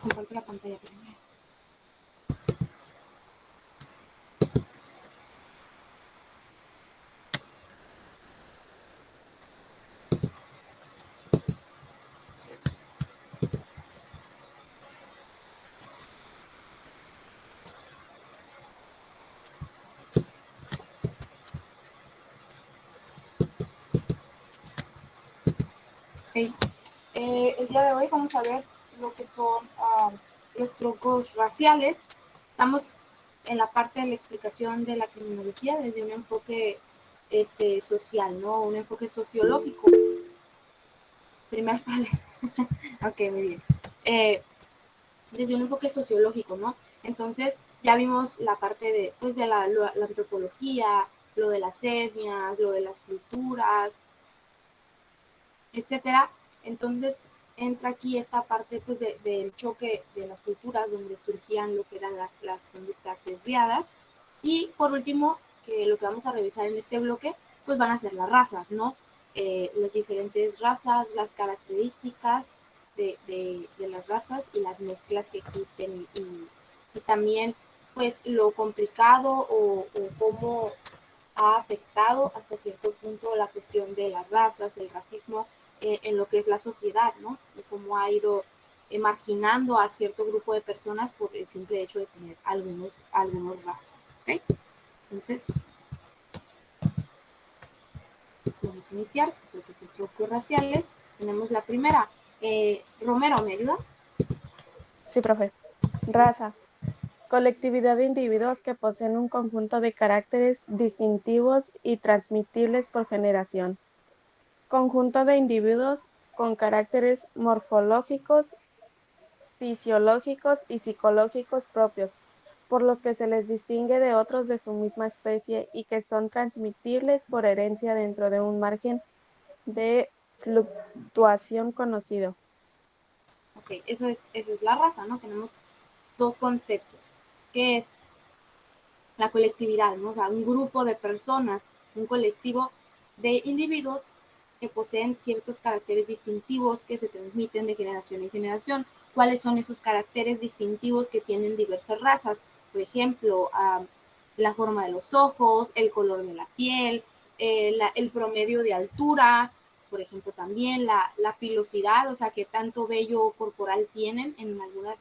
Comparto la pantalla primero. Okay. El día de hoy vamos a ver lo que son los grupos raciales. Estamos en la parte de la explicación de la criminología desde un enfoque social, ¿no? Un enfoque sociológico. Primero, ok, muy bien. Desde un enfoque sociológico, ¿no? Entonces, ya vimos la parte de, pues, de la antropología, lo de las etnias, lo de las culturas, etcétera. Entonces, entra aquí esta parte pues, del choque de las culturas, donde surgían lo que eran las conductas desviadas. Y por último, que lo que vamos a revisar en este bloque, pues van a ser las razas, ¿no? Las diferentes razas, las características de las razas y las mezclas que existen y también pues lo complicado o cómo ha afectado hasta cierto punto la cuestión de las razas, el racismo en lo que es la sociedad, ¿no? Y cómo ha ido marginando a cierto grupo de personas por el simple hecho de tener algunos rasgos, ¿ok? Entonces, vamos a iniciar, pues, lo que son grupos raciales. Tenemos la primera. Romero, ¿me ayuda? Sí, profe. Raza. Colectividad de individuos que poseen un conjunto de caracteres distintivos y transmitibles por generación. Conjunto de individuos con caracteres morfológicos, fisiológicos y psicológicos propios, por los que se les distingue de otros de su misma especie y que son transmitibles por herencia dentro de un margen de fluctuación conocido. Ok, eso es la raza, ¿no? Tenemos dos conceptos, que es la colectividad, ¿no? O sea, un grupo de personas, un colectivo de individuos que poseen ciertos caracteres distintivos que se transmiten de generación en generación. ¿Cuáles son esos caracteres distintivos que tienen diversas razas? Por ejemplo, la forma de los ojos, el color de la piel, el promedio de altura, por ejemplo, también la pilosidad, o sea, qué tanto vello corporal tienen. En algunas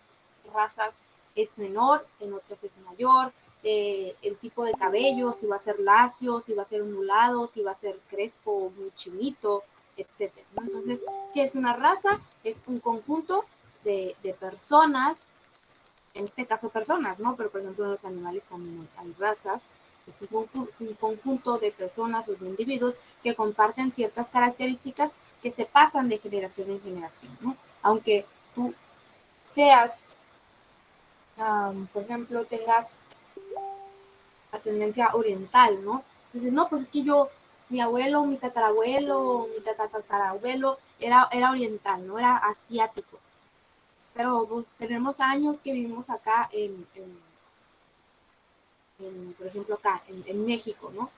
razas es menor, en otras es mayor. El tipo de cabello, si va a ser lacio, si va a ser ondulado, si va a ser crespo, muy chinito, etcétera, ¿no? Entonces, ¿qué es una raza? Es un conjunto de personas, en este caso personas, ¿no? Pero por ejemplo en los animales también hay razas. Es un conjunto de personas o de individuos que comparten ciertas características que se pasan de generación en generación, ¿no? Aunque tú seas, por ejemplo, tengas ascendencia oriental, ¿no? Entonces, no, pues es que mi abuelo, mi tatarabuelo, mi tatarabuelo era oriental, ¿no? Era asiático. Pero pues, tenemos años que vivimos acá por ejemplo, acá en México, ¿no?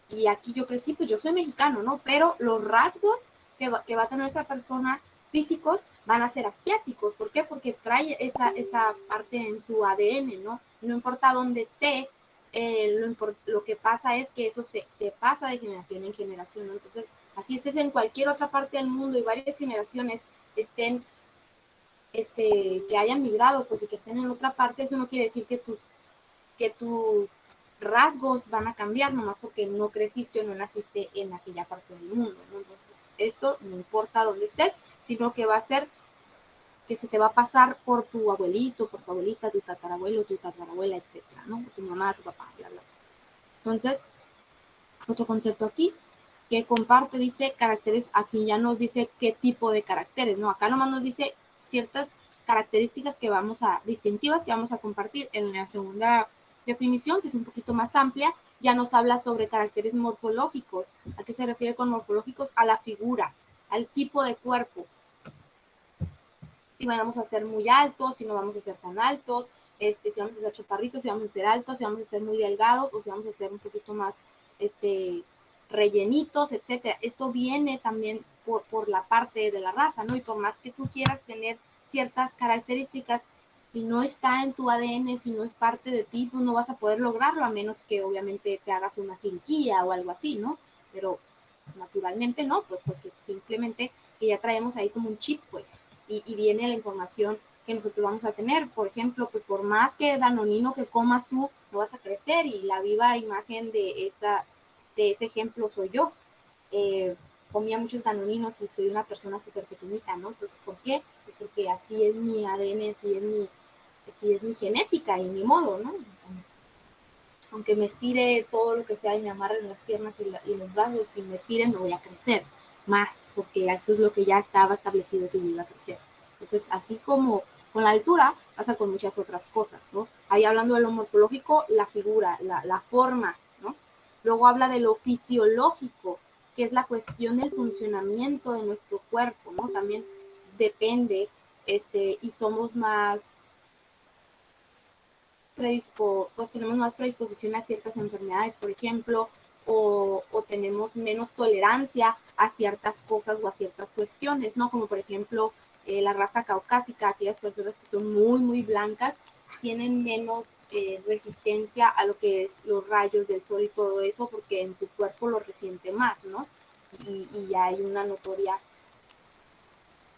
Y aquí yo crecí, pues yo soy mexicano, ¿no? Pero los rasgos que va a tener esa persona físicos van a ser asiáticos. ¿Por qué? Porque trae esa parte en su ADN, ¿no? No importa dónde esté, lo que pasa es que eso se pasa de generación en generación, ¿no? Entonces, así estés en cualquier otra parte del mundo y varias generaciones estén, que hayan migrado, pues y que estén en otra parte, eso no quiere decir que tus rasgos van a cambiar nomás porque no creciste o no naciste en aquella parte del mundo, ¿no? Entonces, esto no importa dónde estés, sino que va a ser que se te va a pasar por tu abuelito, por tu abuelita, tu tatarabuelo, tu tatarabuela, etcétera, ¿no? Tu mamá, tu papá, bla, bla. Entonces, otro concepto aquí que comparte, dice caracteres, aquí ya nos dice qué tipo de caracteres, ¿no? Acá nomás nos dice ciertas características distintivas que vamos a compartir. En la segunda definición, que es un poquito más amplia, ya nos habla sobre caracteres morfológicos. ¿A qué se refiere con morfológicos? A la figura, al tipo de cuerpo. Si vamos a ser muy altos, si no vamos a ser tan altos, si vamos a ser chaparritos, si vamos a ser altos, si vamos a ser muy delgados o si vamos a ser un poquito más rellenitos, etcétera. Esto viene también por la parte de la raza, ¿no? Y por más que tú quieras tener ciertas características, si no está en tu ADN, si no es parte de ti, pues no vas a poder lograrlo, a menos que obviamente te hagas una cirugía o algo así, ¿no? Pero naturalmente no, pues porque simplemente que ya traemos ahí como un chip, pues, y viene la información que nosotros vamos a tener. Por ejemplo, pues por más que danonino que comas tú, no vas a crecer, y la viva imagen de ese ejemplo soy yo. Comía muchos danoninos y soy una persona súper pequeñita, ¿no? Entonces, ¿por qué? Pues porque así es mi ADN, así es mi genética y mi modo, ¿no? Aunque me estire todo lo que sea y me amarren las piernas y los brazos, si me estiren no voy a crecer más, porque eso es lo que ya estaba establecido que yo iba a crecer. Entonces, así como con la altura, pasa con muchas otras cosas, ¿no? Ahí hablando de lo morfológico, la figura, la forma, ¿no? Luego habla de lo fisiológico, que es la cuestión del funcionamiento de nuestro cuerpo, ¿no? También depende, y somos más pues tenemos más predisposición a ciertas enfermedades, por ejemplo, o tenemos menos tolerancia a ciertas cosas o a ciertas cuestiones, ¿no? Como por ejemplo la raza caucásica, aquellas personas que son muy, muy blancas, tienen menos resistencia a lo que es los rayos del sol y todo eso, porque en su cuerpo lo resiente más, ¿no? Y ya hay una notoria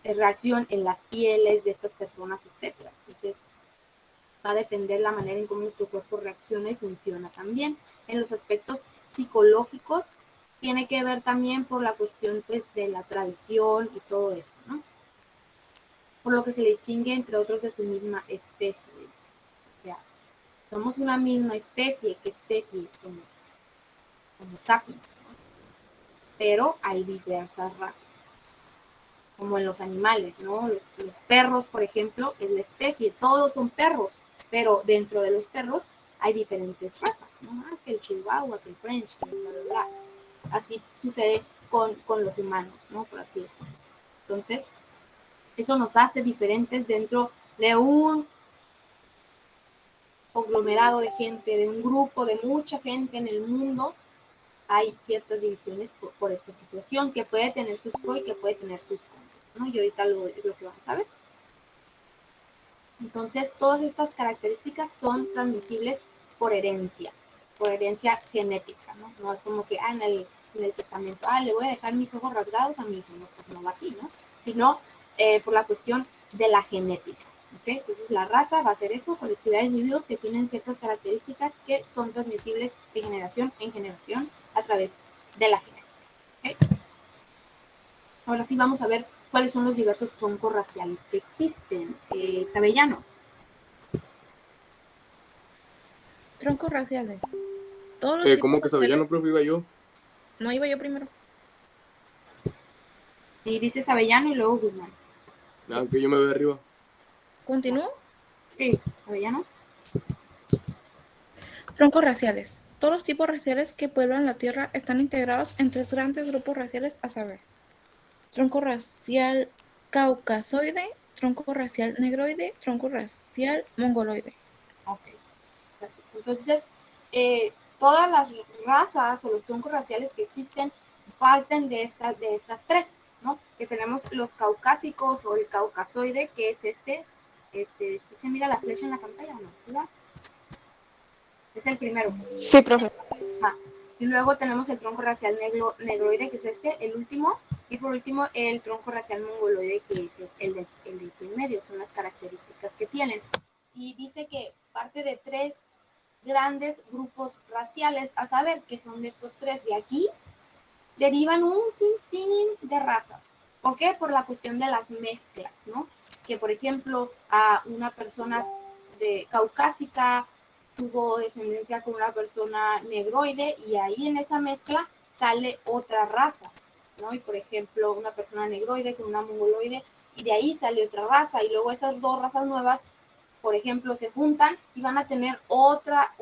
reacción en las pieles de estas personas, etcétera. Entonces, va a depender la manera en cómo nuestro cuerpo reacciona y funciona también. En los aspectos psicológicos, tiene que ver también por la cuestión pues de la tradición y todo esto, ¿no? Por lo que se le distingue entre otros de su misma especie. O sea, somos una misma especie, ¿qué especie? Como sapiens, ¿no? Pero hay diversas razas, como en los animales, ¿no? Los perros, por ejemplo, es la especie, todos son perros, pero dentro de los perros hay diferentes razas, ¿no? Que el chihuahua, que el french, que bla, bla, bla. Así sucede con los humanos, ¿no? Por así decirlo. Entonces, eso nos hace diferentes dentro de un conglomerado de gente, de un grupo de mucha gente en el mundo. Hay ciertas divisiones por esta situación, que puede tener sus pros y que puede tener sus contras, ¿no? Y ahorita es lo que vamos a ver. Entonces, todas estas características son transmisibles por herencia genética, ¿no? No es como que, en el testamento, le voy a dejar mis ojos rasgados a mi hijo, no, pues no va así, ¿no? Sino por la cuestión de la genética, ¿ok? Entonces, la raza va a ser eso, colectividad de individuos que tienen ciertas características que son transmisibles de generación en generación a través de la genética, ¿ok? Ahora sí vamos a ver cuáles son los diversos troncos raciales que existen. Sabellano. Troncos raciales. Todos los ¿Cómo que Sabellano, raciales... profe, iba yo? No, iba yo primero. Y dice Sabellano y luego Guzmán. Aunque yo me veo arriba. ¿Continúo? Sí, Sabellano. Troncos raciales. Todos los tipos raciales que pueblan la Tierra están integrados en tres grandes grupos raciales, a saber: tronco racial caucasoide, tronco racial negroide, tronco racial mongoloide. Ok, gracias. Entonces, todas las razas o los troncos raciales que existen parten de estas tres, ¿no? Que tenemos los caucásicos o el caucasoide, que es ¿se mira la flecha en la pantalla o no? ¿Verdad? Es el primero. Sí, profe. Ah, y luego tenemos el tronco racial negroide, que es el último. Y por último, el tronco racial mongoloide, que es el de en medio. Son las características que tienen. Y dice que parte de tres grandes grupos raciales, a saber que son de estos tres. De aquí derivan un sinfín de razas. ¿Por qué? Por la cuestión de las mezclas, ¿no? Que, por ejemplo, a una persona caucásica tuvo descendencia con una persona negroide, y ahí en esa mezcla sale otra raza, ¿no? Y por ejemplo, una persona negroide con una mongoloide, y de ahí sale otra raza, y luego esas dos razas nuevas, por ejemplo, se juntan y van a tener otra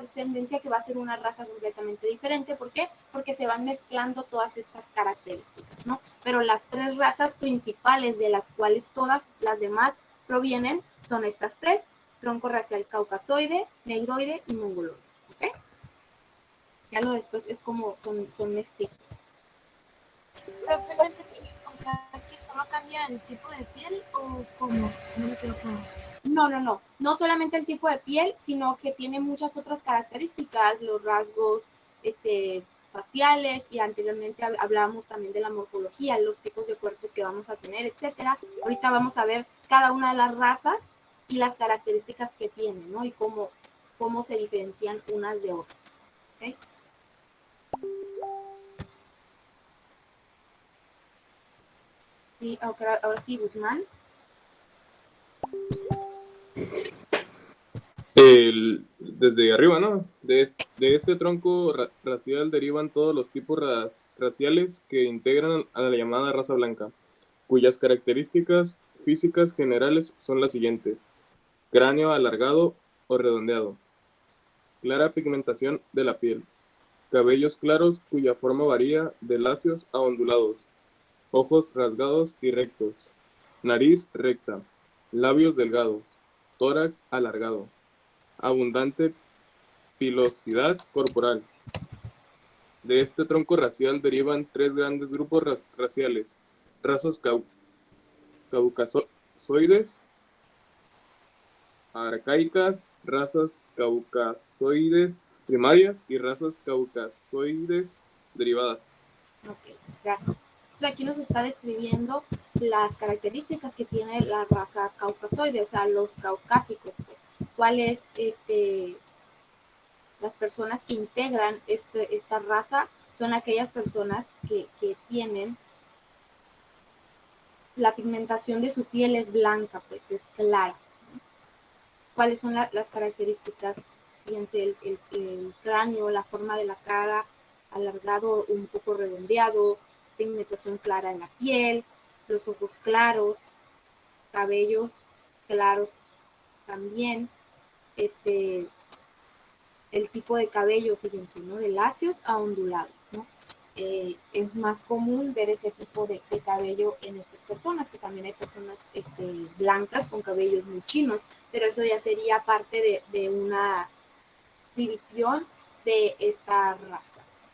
descendencia que va a ser una raza completamente diferente. ¿Por qué? Porque se van mezclando todas estas características, ¿no? Pero las tres razas principales de las cuales todas las demás provienen son estas tres: tronco racial caucasoide, negroide y mongoloide, ¿ok? Ya lo después es como son mestizos. Profe, no entendí, o sea, ¿que solo cambia el tipo de piel o cómo? No me quedó claro. No solamente el tipo de piel, sino que tiene muchas otras características, los rasgos faciales, y anteriormente hablábamos también de la morfología, los tipos de cuerpos que vamos a tener, etcétera. Ahorita vamos a ver cada una de las razas y las características que tienen, ¿no? Y cómo se diferencian unas de otras. ¿Okay? Y ahora sí, Guzmán. Desde arriba, ¿no? De este tronco racial derivan todos los tipos raciales que integran a la llamada raza blanca, cuyas características físicas generales son las siguientes: cráneo alargado o redondeado, clara pigmentación de la piel, cabellos claros cuya forma varía de lacios a ondulados, ojos rasgados y rectos, nariz recta, labios delgados, tórax alargado, abundante pilosidad corporal. De este tronco racial derivan tres grandes grupos raciales: razas caucasoides, arcaicas, razas caucasoides primarias y razas caucasoides derivadas. Ok, gracias. Entonces aquí nos está describiendo las características que tiene la raza caucasoide, o sea, los caucásicos, pues. ¿Cuáles las personas que integran esta raza? Son aquellas personas que tienen la pigmentación de su piel es blanca, pues es clara. ¿Cuáles son las características? Fíjense, el cráneo, la forma de la cara, alargado, un poco redondeado, pigmentación clara en la piel, los ojos claros, cabellos claros también, el tipo de cabello, fíjense, ¿no? De lacios a ondulados, ¿no? Es más común ver ese tipo de cabello en estas personas, que también hay personas blancas con cabellos muy chinos, pero eso ya sería parte de una división de esta raza.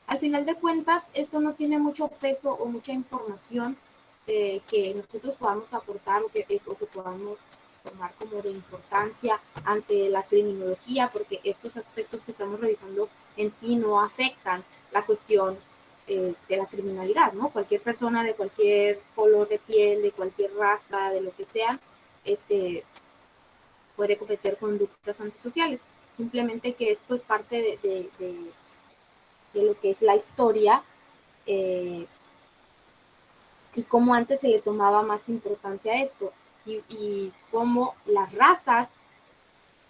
Al final de cuentas, esto no tiene mucho peso o mucha información que nosotros podamos aportar o que podamos tomar como de importancia ante la criminología, porque estos aspectos que estamos revisando en sí no afectan la cuestión de la criminalidad, ¿no? Cualquier persona de cualquier color de piel, de cualquier raza, de lo que sea, puede cometer conductas antisociales. Simplemente que esto es parte de lo que es la historia y cómo antes se le tomaba más importancia a esto y cómo las razas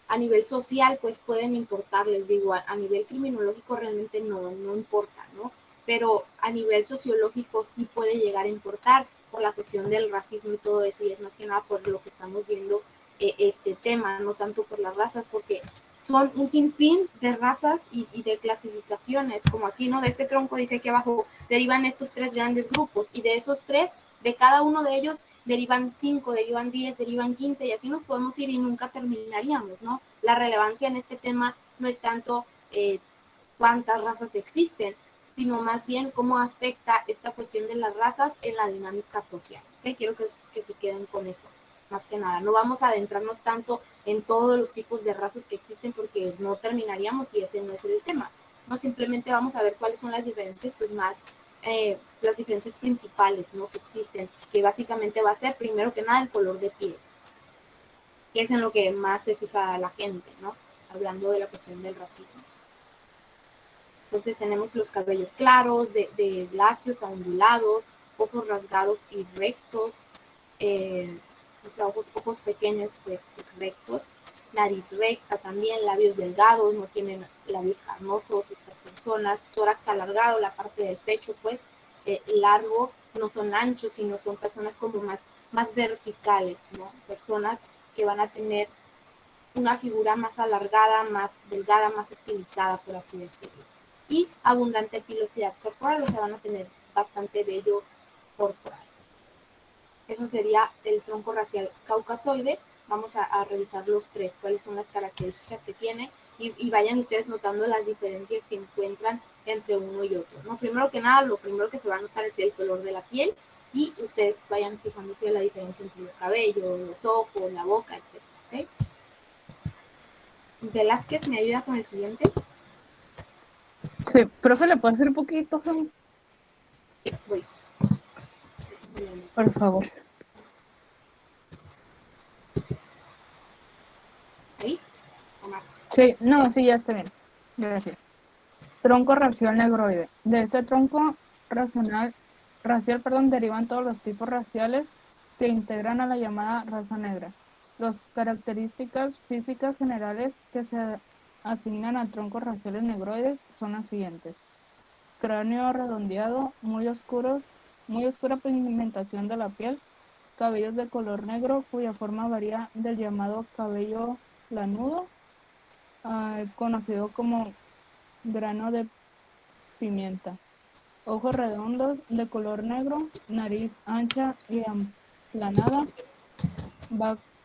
a nivel social pues pueden importar, les digo, a nivel criminológico realmente no importa, ¿no? Pero a nivel sociológico sí puede llegar a importar por la cuestión del racismo y todo eso, y es más que nada por lo que estamos viendo este tema, no tanto por las razas, porque son un sinfín de razas y de clasificaciones, como aquí, ¿no? De este tronco dice que abajo derivan estos tres grandes grupos, y de esos tres, de cada uno de ellos, derivan 5, derivan 10, derivan 15, y así nos podemos ir y nunca terminaríamos, ¿no? La relevancia en este tema no es tanto cuántas razas existen, sino más bien cómo afecta esta cuestión de las razas en la dinámica social. ¿Okay? Quiero que se queden con eso, más que nada. No vamos a adentrarnos tanto en todos los tipos de razas que existen porque no terminaríamos y ese no es el tema. No, simplemente vamos a ver cuáles son las diferencias, pues más las diferencias principales, ¿no? Que existen, que básicamente va a ser primero que nada el color de piel, que es en lo que más se fija la gente, ¿no? Hablando de la cuestión del racismo. Entonces tenemos los cabellos claros, de lacios a ondulados, ojos rasgados y rectos, o sea, ojos pequeños, pues rectos, nariz recta también, labios delgados, no tienen labios carnosos estas personas, tórax alargado, la parte del pecho pues largo, no son anchos, sino son personas como más verticales, ¿no? Personas que van a tener una figura más alargada, más delgada, más estilizada, por así decirlo. Y abundante pilosidad corporal, o sea, van a tener bastante vello corporal. Eso sería el tronco racial caucasoide. Vamos a revisar los tres, cuáles son las características que tiene, y vayan ustedes notando las diferencias que encuentran entre uno y otro, ¿no? Primero que nada, lo primero que se va a notar es el color de la piel, y ustedes vayan fijándose en la diferencia entre los cabellos, los ojos, la boca, etc. ¿Ok? Velázquez, ¿me ayuda con el siguiente? Sí, profe, ¿le puedo hacer un poquito, Voy. por favor? ¿Ahí? ¿O más? Sí, no, sí, ya está bien. Gracias. Tronco racial negroide. De este tronco racial, derivan todos los tipos raciales que integran a la llamada raza negra. Las características físicas generales que se asignan a troncos raciales negroides son las siguientes: cráneo redondeado, muy oscura pigmentación de la piel, cabellos de color negro cuya forma varía del llamado cabello lanudo, conocido como grano de pimienta, ojos redondos de color negro, nariz ancha y aplanada,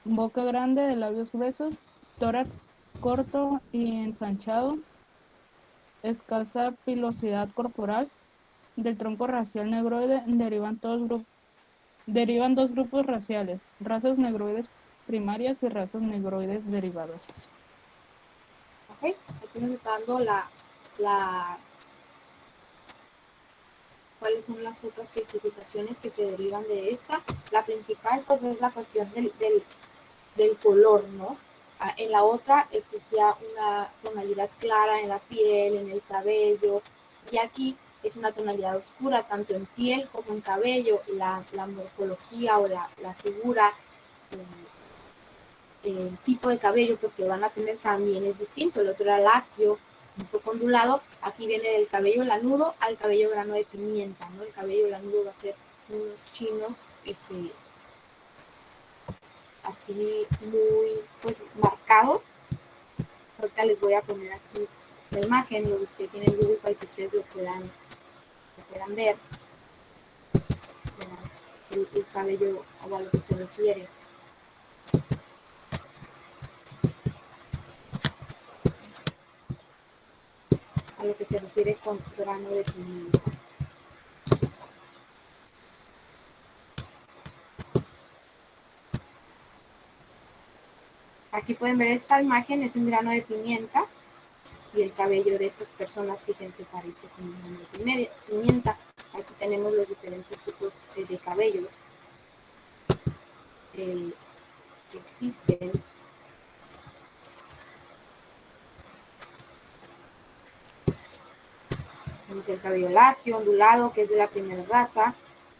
boca grande de labios gruesos, tórax corto y ensanchado, escasa pilosidad corporal. Del tronco racial negroide derivan dos grupos raciales: razas negroides primarias y razas negroides derivadas. ¿Ok? Aquí nos está dando la cuáles son las otras clasificaciones que se derivan de esta. La principal pues es la cuestión del color, ¿no? En la otra existía una tonalidad clara en la piel, en el cabello, y aquí es una tonalidad oscura tanto en piel como en cabello. La morfología o la figura, el tipo de cabello pues que van a tener también es distinto. El otro era lacio, un poco ondulado. Aquí viene del cabello lanudo al cabello grano de pimienta, ¿no? El cabello lanudo va a ser unos chinos, así muy pues marcados. Ahorita les voy a poner aquí la imagen, lo busqué aquí en el Google para que ustedes lo puedan ver. El cabello o a lo que se refiere. A lo que se refiere con grano de pimienta. Aquí pueden ver esta imagen, es un grano de pimienta y el cabello de estas personas, fíjense, parece como un grano de pimienta. Aquí tenemos los diferentes tipos de cabellos que existen. Tenemos el cabello lacio, ondulado, que es de la primera raza,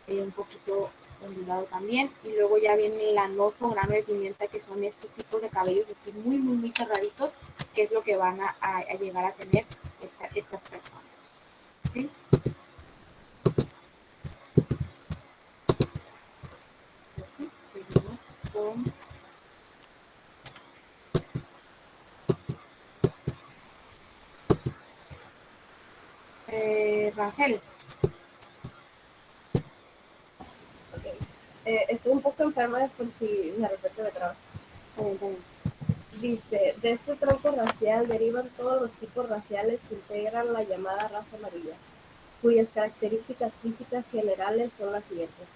un poquito ondulado también, y luego ya viene el lanoso, grano de pimienta, que son estos tipos de cabellos aquí muy cerraditos, que es lo que van a llegar a tener estas personas. ¿Sí? Así, seguimos con Rangel. Estoy un poco enferma, es por si de repente me traba. Dice, de este tronco racial derivan todos los tipos raciales que integran la llamada raza amarilla, cuyas características físicas generales son las siguientes: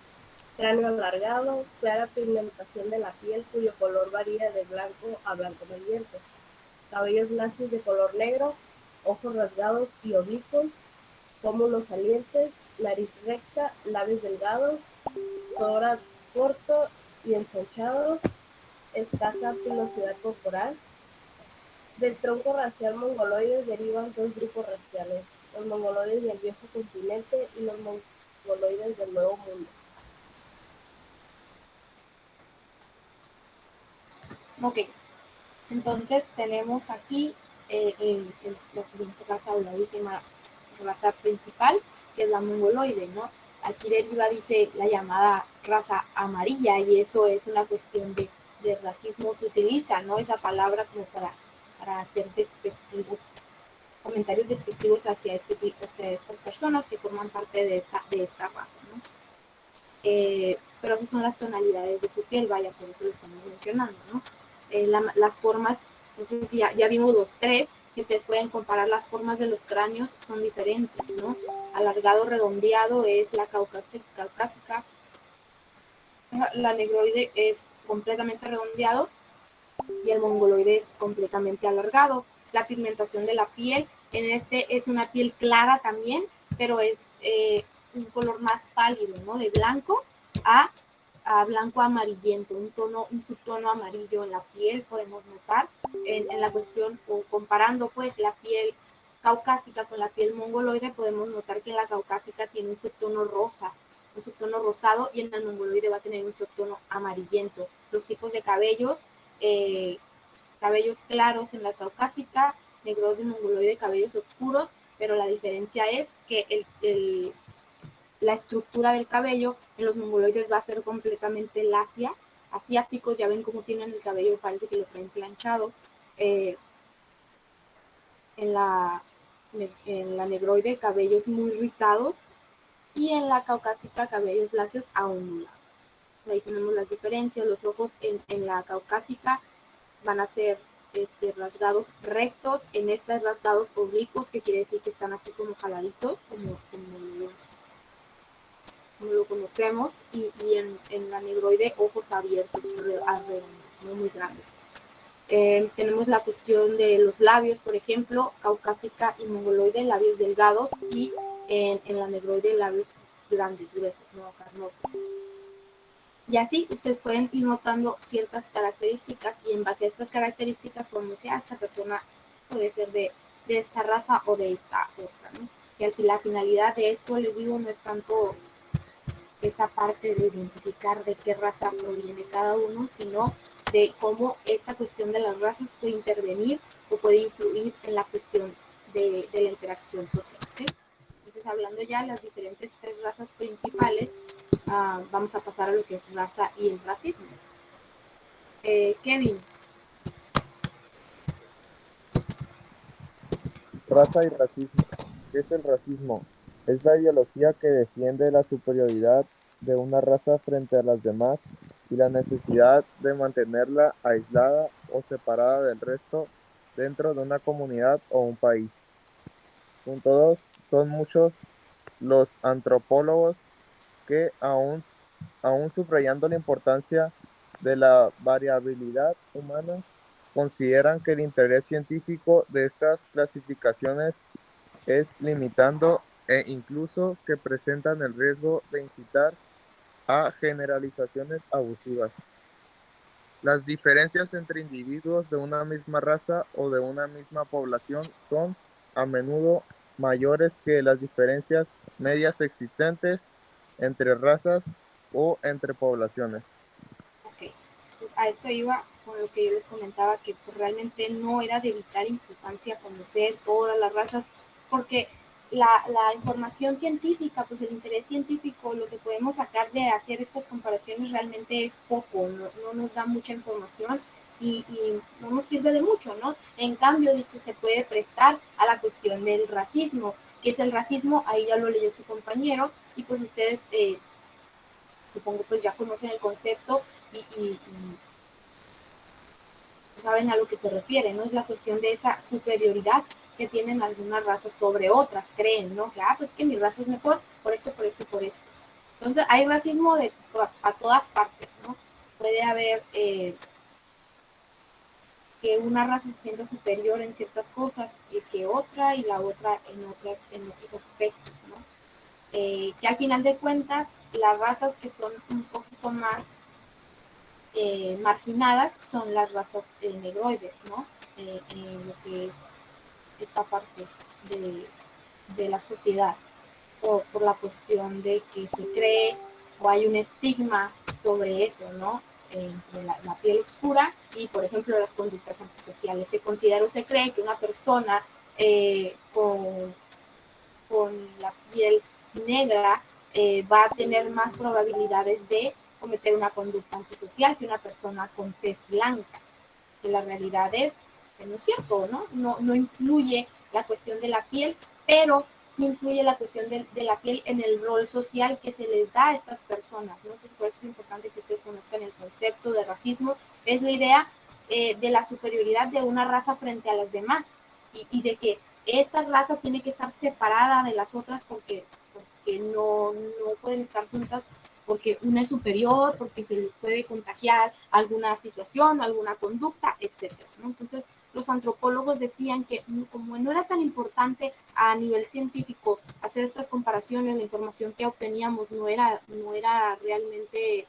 cráneo alargado, clara pigmentación de la piel cuyo color varía de blanco a blanco amarillento, cabellos lacios de color negro, ojos rasgados y oblicuos, pómulos salientes, nariz recta, labios delgados, tórax corto y ensanchado, escasa pilosidad corporal. Del tronco racial mongoloides derivan dos grupos raciales: los mongoloides del viejo continente y los mongoloides del nuevo mundo. Ok, entonces tenemos aquí la siguiente raza o la última raza principal, que es la mongoloide, ¿no? Aquí deriva, dice, la llamada raza amarilla, y eso es una cuestión de racismo. Se utiliza, ¿no?, esa palabra como para hacer despectivos, comentarios despectivos hacia estas personas que forman parte de esta raza, ¿no? Pero esas son las tonalidades de su piel, vaya, por eso lo estamos mencionando, ¿no? Las formas, entonces ya vimos los tres, y ustedes pueden comparar las formas de los cráneos, son diferentes, ¿no? Alargado, redondeado es la caucásica, la negroide es completamente redondeado, y el mongoloide es completamente alargado. La pigmentación de la piel, en este es una piel clara también, pero es un color más pálido, ¿no? De blanco a blanco amarillento, un subtono amarillo en la piel podemos notar en la cuestión, o comparando pues la piel caucásica con la piel mongoloide, podemos notar que la caucásica tiene un subtono rosa, un subtono rosado, y en la mongoloide va a tener un subtono amarillento. Los tipos de cabellos, cabellos claros en la caucásica, negroide y mongoloide, cabellos oscuros, pero la diferencia es que la estructura del cabello en los mongoloides va a ser completamente lacia. Asiáticos, ya ven cómo tienen el cabello, parece que lo traen planchado. En la negroide, cabellos muy rizados, y en la caucásica, cabellos lacios a ondulados. Ahí tenemos las diferencias. Los ojos en la caucásica van a ser rasgados rectos, en estas rasgados oblicuos, que quiere decir que están así como jaladitos, como lo conocemos, y en la negroide ojos abiertos, no muy grandes. Tenemos la cuestión de los labios, por ejemplo, caucásica y mongoloide, labios delgados, y en la negroide labios grandes, gruesos, no carnosos. Y así ustedes pueden ir notando ciertas características, y en base a estas características podemos decir, esta persona puede ser de esta raza o de esta otra, ¿no? Y la finalidad de esto, les digo, no es tanto esa parte de identificar de qué raza proviene cada uno, sino de cómo esta cuestión de las razas puede intervenir o puede influir en la cuestión de la interacción social, ¿sí? Entonces, hablando ya de las diferentes tres razas principales, vamos a pasar a lo que es raza y el racismo. Kevin. Raza y racismo. ¿Qué es el racismo? Es la ideología que defiende la superioridad de una raza frente a las demás y la necesidad de mantenerla aislada o separada del resto dentro de una comunidad o un país. Punto 2. Son muchos los antropólogos que aún subrayando la importancia de la variabilidad humana, consideran que el interés científico de estas clasificaciones es limitando e incluso que presentan el riesgo de incitar a generalizaciones abusivas. Las diferencias entre individuos de una misma raza o de una misma población son a menudo mayores que las diferencias medias existentes entre razas o entre poblaciones. Ok, a esto iba con lo que yo les comentaba, que pues realmente no era de vital importancia conocer todas las razas, porque la información científica, pues el interés científico, lo que podemos sacar de hacer estas comparaciones realmente es poco, no nos da mucha información y no nos sirve de mucho, ¿no? En cambio, dice, se puede prestar a la cuestión del racismo. ¿Qué es el racismo? Ahí ya lo leyó su compañero, y pues ustedes supongo pues ya conocen el concepto y saben a lo que se refiere, ¿no? Es la cuestión de esa superioridad que tienen algunas razas sobre otras, creen, ¿no? Que, pues que mi raza es mejor por esto, por esto y por esto. Entonces, hay racismo a todas partes, ¿no? Puede haber que una raza se sienta superior en ciertas cosas que otra, y la otra en otros aspectos, ¿no? Que al final de cuentas, las razas que son un poquito más marginadas son las razas negroides, ¿no? En lo que es esta parte de la sociedad, por la cuestión de que se cree o hay un estigma sobre eso, ¿no? Entre la piel oscura y, por ejemplo, las conductas antisociales. Se considera o se cree que una persona con la piel negra va a tener más probabilidades de cometer una conducta antisocial que una persona con tez blanca. Que la realidad es que no es cierto, ¿no? No influye la cuestión de la piel, pero sí influye la cuestión de la piel en el rol social que se les da a estas personas, ¿no? Entonces, por eso es importante que ustedes conozcan el concepto de racismo. Es la idea de la superioridad de una raza frente a las demás, y de que esta raza tiene que estar separada de las otras porque no pueden estar juntas porque una es superior, porque se les puede contagiar alguna situación, alguna conducta, etcétera, ¿no? Entonces, los antropólogos decían que como no era tan importante a nivel científico hacer estas comparaciones, la información que obteníamos no era realmente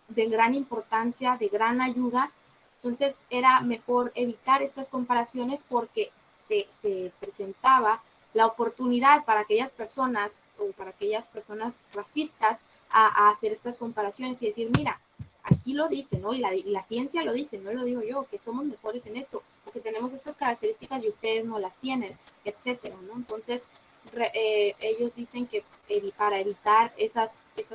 de gran importancia, de gran ayuda, entonces era mejor evitar estas comparaciones porque se presentaba la oportunidad para aquellas personas o para aquellas personas racistas a hacer estas comparaciones y decir, mira, aquí lo dice, ¿no? Y la ciencia lo dice, no lo digo yo, que somos mejores en esto, o que tenemos estas características y ustedes no las tienen, etcétera, ¿no? Entonces, ellos dicen que para evitar esas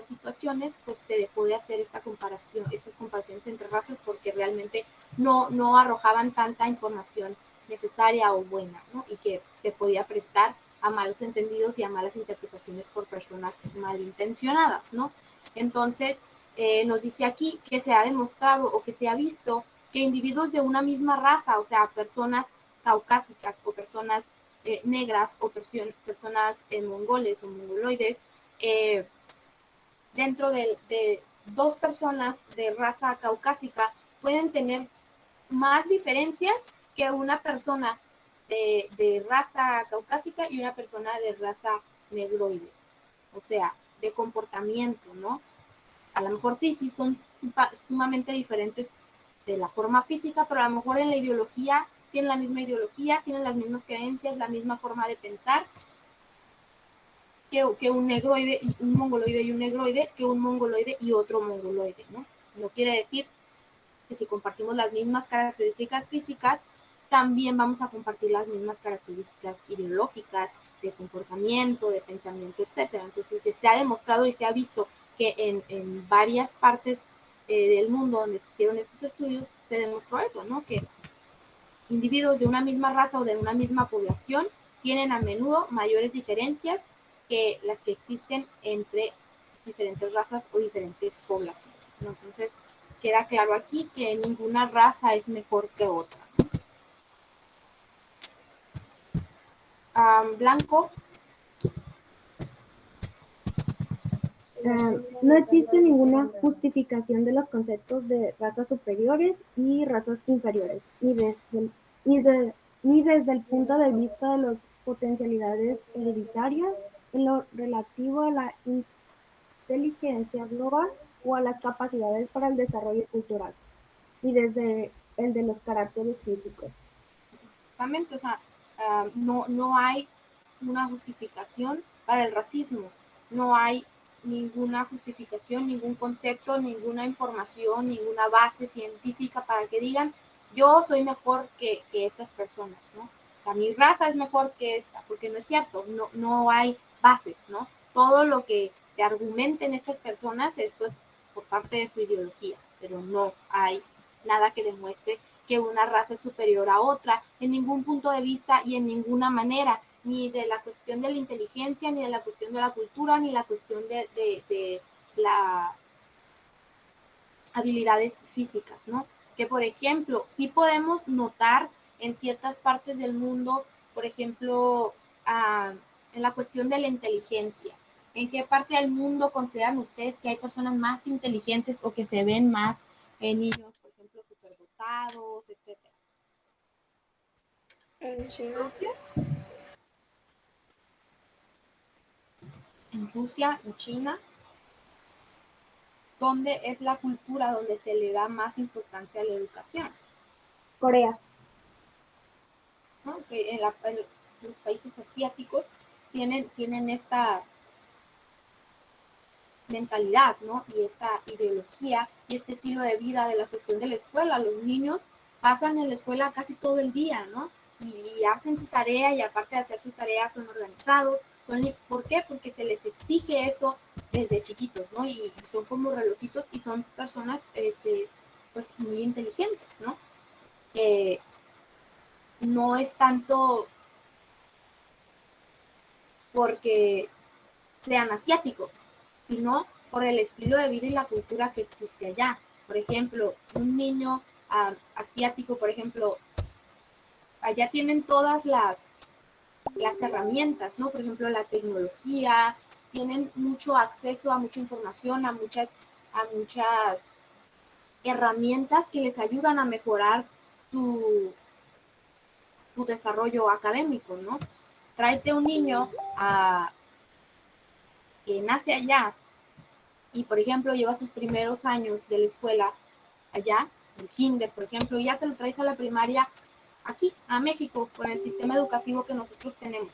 situaciones, pues se puede hacer estas comparaciones entre razas porque realmente no arrojaban tanta información necesaria o buena, ¿no? Y que se podía prestar a malos entendidos y a malas interpretaciones por personas malintencionadas, ¿no? Entonces, nos dice aquí que se ha demostrado o que se ha visto que individuos de una misma raza, o sea, personas caucásicas o personas negras o personas mongoles o mongoloides, dentro de dos personas de raza caucásica pueden tener más diferencias que una persona de raza caucásica y una persona de raza negroide, o sea, de comportamiento, ¿no? A lo mejor sí son sumamente diferentes de la forma física, pero a lo mejor en la ideología tienen la misma ideología, tienen las mismas creencias, la misma forma de pensar que un negroide, un mongoloide y un negroide, que un mongoloide y otro mongoloide, ¿no? No quiere decir que si compartimos las mismas características físicas, también vamos a compartir las mismas características ideológicas, de comportamiento, de pensamiento, etcétera. Entonces, se ha demostrado y se ha visto que en varias partes del mundo donde se hicieron estos estudios, se demostró eso, ¿no? Que individuos de una misma raza o de una misma población tienen a menudo mayores diferencias que las que existen entre diferentes razas o diferentes poblaciones, ¿no? Entonces, queda claro aquí que ninguna raza es mejor que otra. Blanco. No existe ninguna justificación de los conceptos de razas superiores y razas inferiores, ni desde el punto de vista de las potencialidades hereditarias en lo relativo a la inteligencia global o a las capacidades para el desarrollo cultural, ni desde el de los caracteres físicos. Exactamente, o sea, no hay una justificación para el racismo, no hay ninguna justificación, ningún concepto, ninguna información, ninguna base científica para que digan yo soy mejor que estas personas, ¿no? O sea, mi raza es mejor que esta, porque no es cierto, no hay bases, ¿no? Todo lo que te argumenten estas personas es pues por parte de su ideología, pero no hay nada que demuestre que una raza es superior a otra en ningún punto de vista y en ninguna manera, ni de la cuestión de la inteligencia, ni de la cuestión de la cultura, ni la cuestión de las habilidades físicas, ¿no? Que, por ejemplo, sí podemos notar en ciertas partes del mundo, por ejemplo, en la cuestión de la inteligencia. ¿En qué parte del mundo consideran ustedes que hay personas más inteligentes o que se ven más niños, por ejemplo, superdotados, etcétera? En China. Rusia. En Rusia, en China, ¿dónde es la cultura donde se le da más importancia a la educación? Corea. ¿No? Que en los países asiáticos tienen esta mentalidad, ¿no? Y esta ideología y este estilo de vida de la cuestión de la escuela. Los niños pasan en la escuela casi todo el día, ¿no? Y hacen su tarea y aparte de hacer su tarea son organizados. ¿Por qué? Porque se les exige eso desde chiquitos, ¿no? Y son como relojitos y son personas pues muy inteligentes, ¿no? No es tanto porque sean asiáticos, sino por el estilo de vida y la cultura que existe allá. Por ejemplo, un niño asiático, por ejemplo, allá tienen todas las herramientas, ¿no? Por ejemplo, la tecnología, tienen mucho acceso a mucha información, a muchas herramientas que les ayudan a mejorar tu desarrollo académico, ¿no? Tráete un niño que nace allá y, por ejemplo, lleva sus primeros años de la escuela allá, el kinder, por ejemplo, y ya te lo traes a la primaria aquí, a México, con el sistema educativo que nosotros tenemos.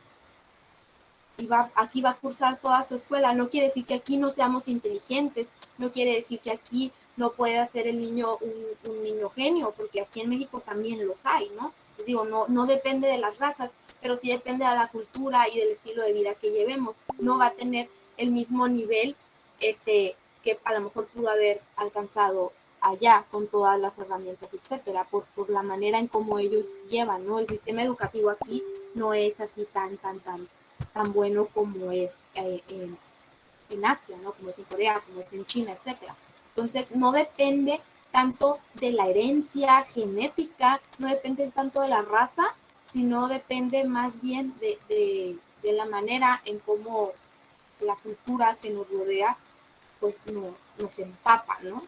Y aquí va a cursar toda su escuela. No quiere decir que aquí no seamos inteligentes, no quiere decir que aquí no pueda ser el niño un niño genio, porque aquí en México también los hay, ¿no? Les digo, no depende de las razas, pero sí depende de la cultura y del estilo de vida que llevemos. No va a tener el mismo nivel que a lo mejor pudo haber alcanzado allá con todas las herramientas, etcétera, por la manera en cómo ellos llevan, ¿no? El sistema educativo aquí no es así tan bueno como es en Asia, ¿no? Como es en Corea, como es en China, etcétera. Entonces, no depende tanto de la herencia genética, no depende tanto de la raza, sino depende más bien de la manera en cómo la cultura que nos rodea pues nos empapa, ¿no?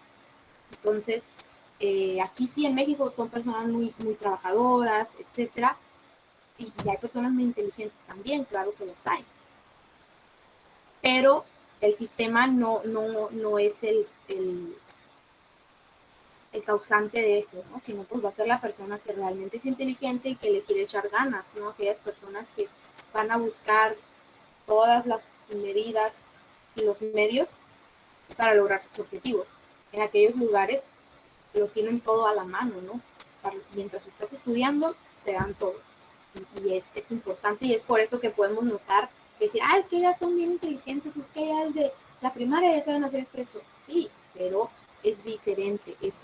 Entonces, aquí sí en México son personas muy trabajadoras, etcétera, y hay personas muy inteligentes también, claro que las hay. Pero el sistema no es el causante de eso, ¿no? Sino pues va a ser la persona que realmente es inteligente y que le quiere echar ganas, ¿no? Aquellas personas que van a buscar todas las medidas y los medios para lograr sus objetivos. En aquellos lugares lo tienen todo a la mano, ¿no? Mientras estás estudiando, te dan todo. Y es importante, y es por eso que podemos notar que decir, es que ellas son bien inteligentes, es que ellas de la primaria ya saben hacer esto. Sí, pero es diferente, es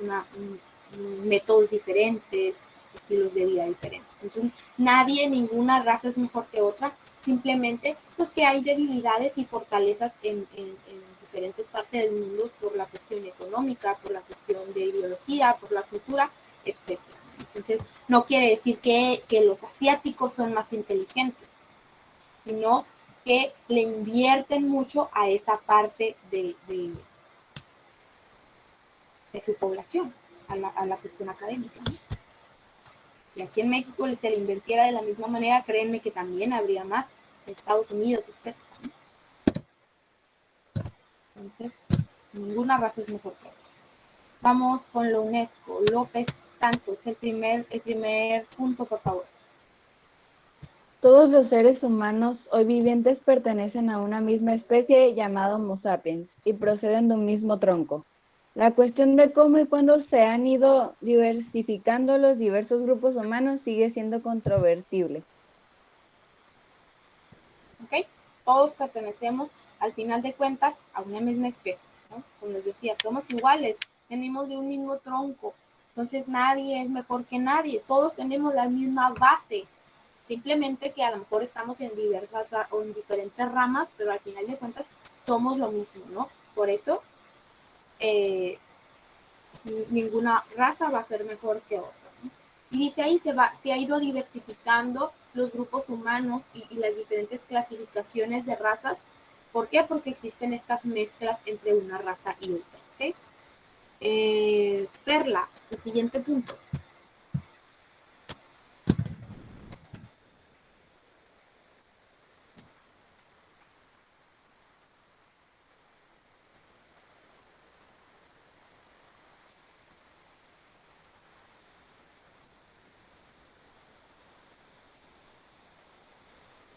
métodos diferentes, estilos de vida diferentes. Entonces, ninguna raza es mejor que otra, simplemente pues que hay debilidades y fortalezas en diferentes partes del mundo por la cuestión económica, por la cuestión de ideología, por la cultura, etc. Entonces, no quiere decir que los asiáticos son más inteligentes, sino que le invierten mucho a esa parte de su población, a la cuestión académica, ¿no? Y aquí en México se le invirtiera de la misma manera, créanme que también habría más en Estados Unidos, etc. Entonces, ninguna raza es mejor que otra. Vamos con la UNESCO. López Santos, el primer punto, por favor. Todos los seres humanos hoy vivientes pertenecen a una misma especie llamada Homo sapiens y proceden de un mismo tronco. La cuestión de cómo y cuándo se han ido diversificando los diversos grupos humanos sigue siendo controvertible. ¿Ok? Todos pertenecemos, al final de cuentas, a una misma especie, ¿no? Como les decía, somos iguales, venimos de un mismo tronco, entonces nadie es mejor que nadie, todos tenemos la misma base, simplemente que a lo mejor estamos en diversas o en diferentes ramas, pero al final de cuentas somos lo mismo, ¿no? Por eso ninguna raza va a ser mejor que otra, ¿no? Y dice ahí se ha ido diversificando los grupos humanos y las diferentes clasificaciones de razas. ¿Por qué? Porque existen estas mezclas entre una raza y otra, ¿ok? Perla, el siguiente punto.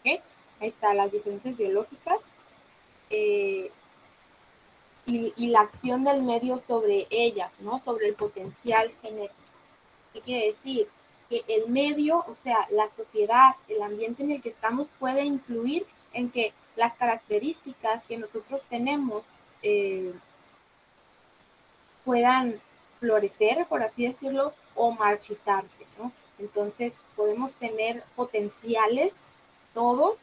¿Okay? Ahí están las diferencias biológicas y la acción del medio sobre ellas, ¿no? Sobre el potencial genético. ¿Qué quiere decir? Que el medio, o sea, la sociedad, el ambiente en el que estamos puede influir en que las características que nosotros tenemos puedan florecer, por así decirlo, o marchitarse, ¿no? Entonces, podemos tener potenciales, todos,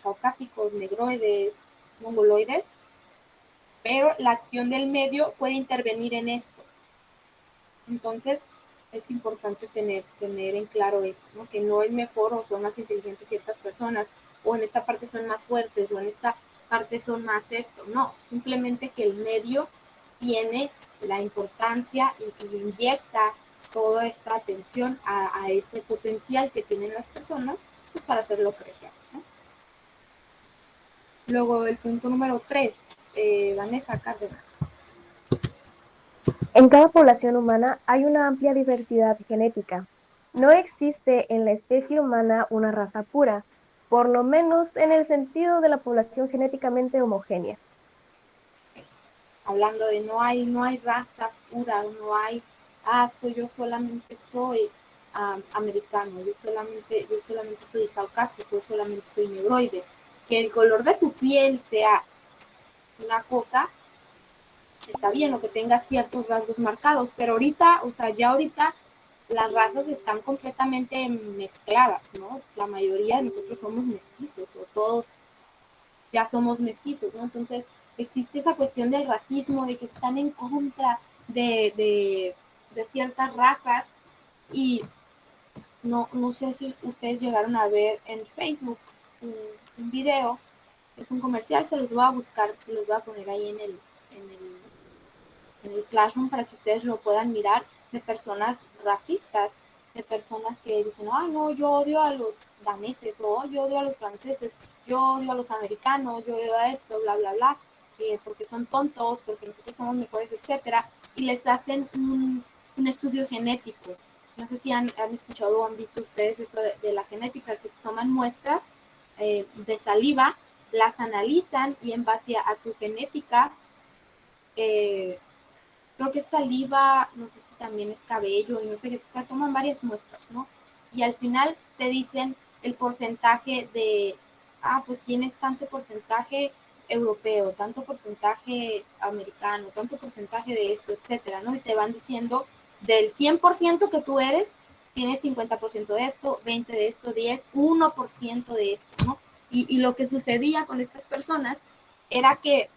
caucásicos, negroides, mongoloides, pero la acción del medio puede intervenir en esto. Entonces, es importante tener en claro esto, ¿no? Que no es mejor o son más inteligentes ciertas personas o en esta parte son más fuertes, o en esta parte son más esto. No, simplemente que el medio tiene la importancia y inyecta toda esta atención a ese potencial que tienen las personas, pues, para hacerlo crecer, ¿no? Luego el punto número 3, Vanessa Cárdenas. En cada población humana hay una amplia diversidad genética. No existe en la especie humana una raza pura, por lo menos en el sentido de la población genéticamente homogénea. Hablando de no hay razas puras, no hay, yo solamente soy americano, yo solamente soy caucásico, yo solamente soy negroide. Que el color de tu piel sea una cosa, está bien, o que tengas ciertos rasgos marcados, pero ahorita, ya ahorita las razas están completamente mezcladas, ¿no? La mayoría de nosotros somos mestizos, o todos ya somos mestizos, ¿no? Entonces existe esa cuestión del racismo, de que están en contra de ciertas razas, y no sé si ustedes llegaron a ver en Facebook un video, es un comercial, se los voy a buscar, se los voy a poner ahí en el Classroom para que ustedes lo puedan mirar, de personas racistas, de personas que dicen, no, yo odio a los daneses, o yo odio a los franceses, yo odio a los americanos, yo odio a esto, bla, bla, bla, porque son tontos, porque nosotros somos mejores, etcétera, y les hacen un estudio genético. No sé si han escuchado o han visto ustedes esto de la genética, que toman muestras de saliva, las analizan, y en base a tu genética, creo que es saliva, no sé si también es cabello, y no sé qué, te toman varias muestras, ¿no? Y al final te dicen el porcentaje de, pues tienes tanto porcentaje europeo, tanto porcentaje americano, tanto porcentaje de esto, etcétera, ¿no? Y te van diciendo del 100% que tú eres, tienes 50% de esto, 20% de esto, 10%, 1% de esto, ¿no? Y lo que sucedía con estas personas era que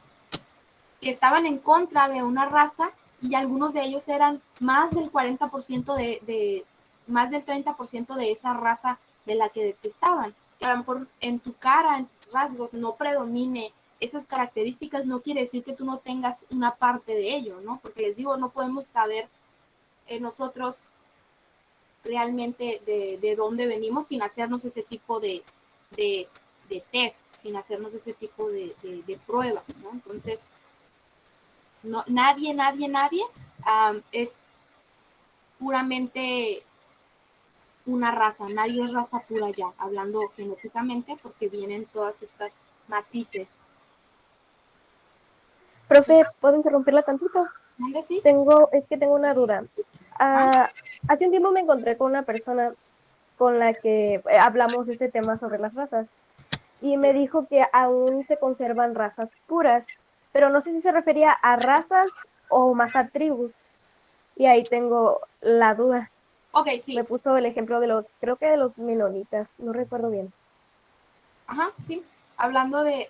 estaban en contra de una raza, y algunos de ellos eran más del 40% más del 30% de esa raza de la que detestaban. Que a lo mejor en tu cara, en tus rasgos, no predomine esas características, no quiere decir que tú no tengas una parte de ello, ¿no? Porque les digo, no podemos saber nosotros realmente de dónde venimos sin hacernos ese tipo de test, sin hacernos ese tipo de pruebas, ¿no? Entonces, no, nadie es puramente una raza, nadie es raza pura ya, hablando genéticamente, porque vienen todas estas matices. Profe, ¿puedo interrumpirla tantito? ¿Dónde sí? Tengo una duda. Hace un tiempo me encontré con una persona con la que hablamos este tema sobre las razas, y me dijo que aún se conservan razas puras, pero no sé si se refería a razas o más a tribus, y ahí tengo la duda. Ok, sí. Me puso el ejemplo creo que de los menonitas, no recuerdo bien. Ajá, sí. Hablando de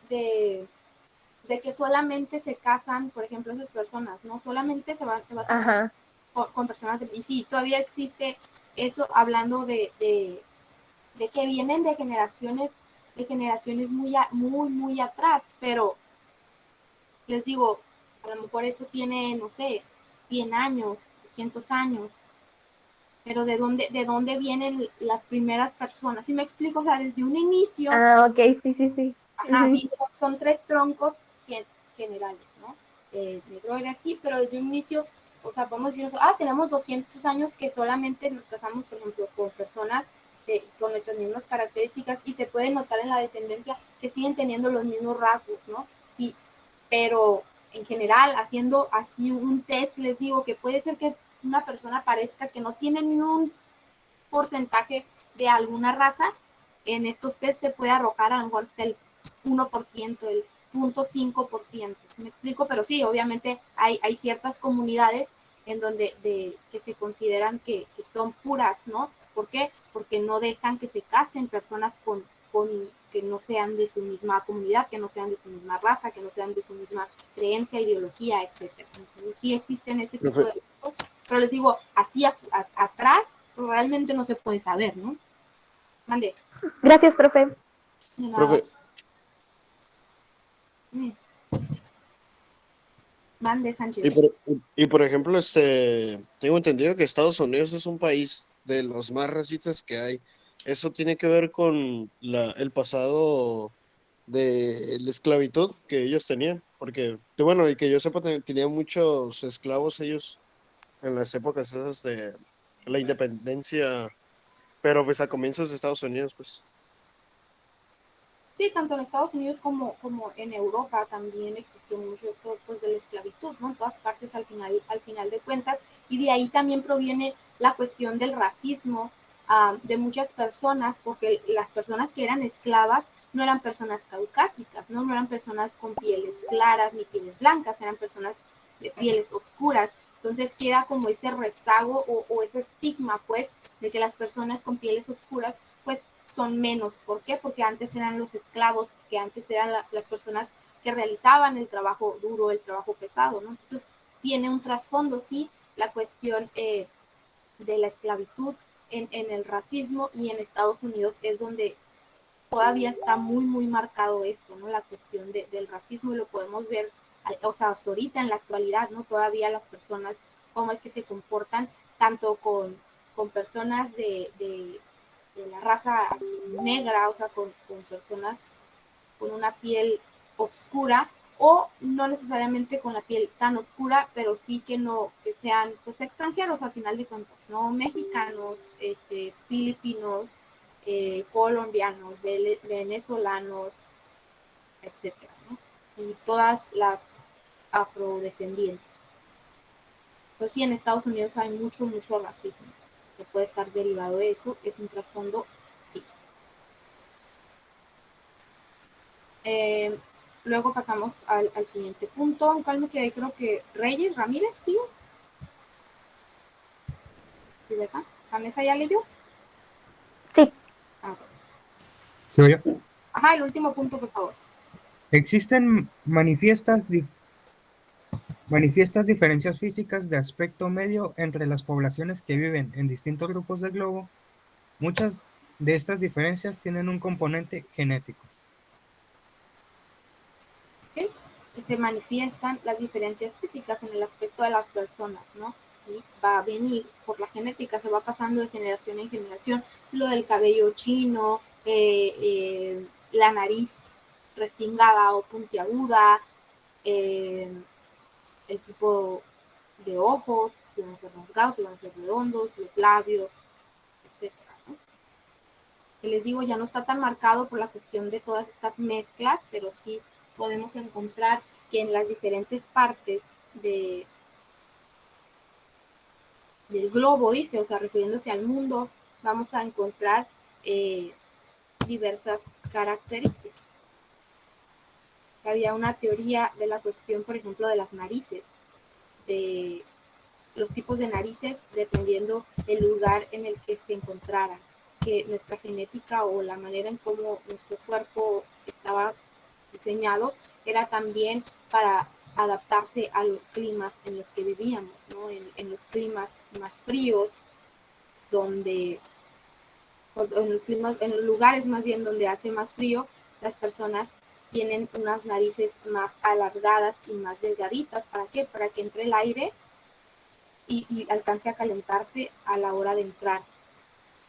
que solamente se casan, por ejemplo, esas personas, ¿no? Solamente te vas a casar con personas y sí, todavía existe eso, hablando de que vienen de generaciones muy atrás, pero les digo, a lo mejor eso tiene, no sé, 100 años, 200 años, pero ¿de dónde vienen las primeras personas? ¿Sí me explico? O sea, desde un inicio. Ok, sí. Ajá, son 3 troncos generales, ¿no? Negroides, sí, pero desde un inicio, o sea, podemos decir, tenemos 200 años que solamente nos casamos, por ejemplo, con personas con nuestras mismas características, y se puede notar en la descendencia que siguen teniendo los mismos rasgos, ¿no? Sí, pero en general, haciendo así un test, les digo que puede ser que una persona parezca que no tiene ni un porcentaje de alguna raza. En estos test te puede arrojar a lo mejor hasta el 1%, el 0.5%, ¿sí me explico? Pero sí, obviamente hay ciertas comunidades en donde que se consideran que son puras, ¿no? ¿Por qué? Porque no dejan que se casen personas con que no sean de su misma comunidad, que no sean de su misma raza, que no sean de su misma creencia, ideología, etcétera. Entonces sí existen ese tipo de cosas, pero les digo, así atrás realmente no se puede saber, ¿no? Mande. Gracias, profe. De nada. Profe, Mm. Mande, Sánchez. por ejemplo, tengo entendido que Estados Unidos es un país de los más racistas que hay. ¿Eso tiene que ver con el pasado de la esclavitud que ellos tenían? Porque, bueno, y que yo sepa, tenían muchos esclavos ellos en las épocas esas de la independencia, pero pues a comienzos de Estados Unidos, pues. Sí, tanto en Estados Unidos como en Europa también existió mucho esto pues, de la esclavitud, ¿no? En todas partes al final de cuentas, y de ahí también proviene la cuestión del racismo de muchas personas, porque las personas que eran esclavas no eran personas caucásicas, ¿no? No eran personas con pieles claras ni pieles blancas, eran personas de pieles oscuras. Entonces queda como ese rezago o ese estigma, pues, de que las personas con pieles oscuras, pues, son menos. ¿Por qué? Porque antes eran los esclavos, que antes eran las personas que realizaban el trabajo duro, el trabajo pesado, ¿no? Entonces, tiene un trasfondo, sí, la cuestión de la esclavitud en el racismo, y en Estados Unidos es donde todavía está muy, muy marcado esto, ¿no? La cuestión del racismo, y lo podemos ver, o sea, hasta ahorita en la actualidad, ¿no? Todavía las personas, cómo es que se comportan, tanto con personas de la raza negra, o sea, con personas con una piel oscura, o no necesariamente con la piel tan oscura, pero sí que no, que sean pues extranjeros al final de cuentas, ¿no? Mexicanos, filipinos, colombianos, venezolanos, etcétera, ¿no? Y todas las afrodescendientes. Pues sí, en Estados Unidos hay mucho, mucho racismo que puede estar derivado de eso, es un trasfondo, sí. Luego pasamos al siguiente punto, en cual me quedé, creo que Reyes, Ramírez, ¿sí? ¿Sí, verdad? ¿Vanessa ya leyó? Sí. Ah, ¿Sigo yo? ajá, el último punto, por favor. Existen manifiestas diferencias físicas de aspecto medio entre las poblaciones que viven en distintos grupos del globo. Muchas de estas diferencias tienen un componente genético. ¿Okay? Se manifiestan las diferencias físicas en el aspecto de las personas, ¿no? Y va a venir por la genética, se va pasando de generación en generación, lo del cabello chino, la nariz respingada o puntiaguda, el tipo de ojos, si van a ser rasgados, si van a ser redondos, los labios, etcétera, ¿no? Que les digo, ya no está tan marcado por la cuestión de todas estas mezclas, pero sí podemos encontrar que en las diferentes partes del globo, dice, o sea, refiriéndose al mundo, vamos a encontrar diversas características. Había una teoría de la cuestión, por ejemplo, de las narices, de los tipos de narices dependiendo el lugar en el que se encontraran, que nuestra genética o la manera en cómo nuestro cuerpo estaba diseñado era también para adaptarse a los climas en los que vivíamos, ¿no? En los climas más fríos, en los lugares más bien donde hace más frío, las personas tienen unas narices más alargadas y más delgaditas. ¿Para qué? Para que entre el aire y alcance a calentarse a la hora de entrar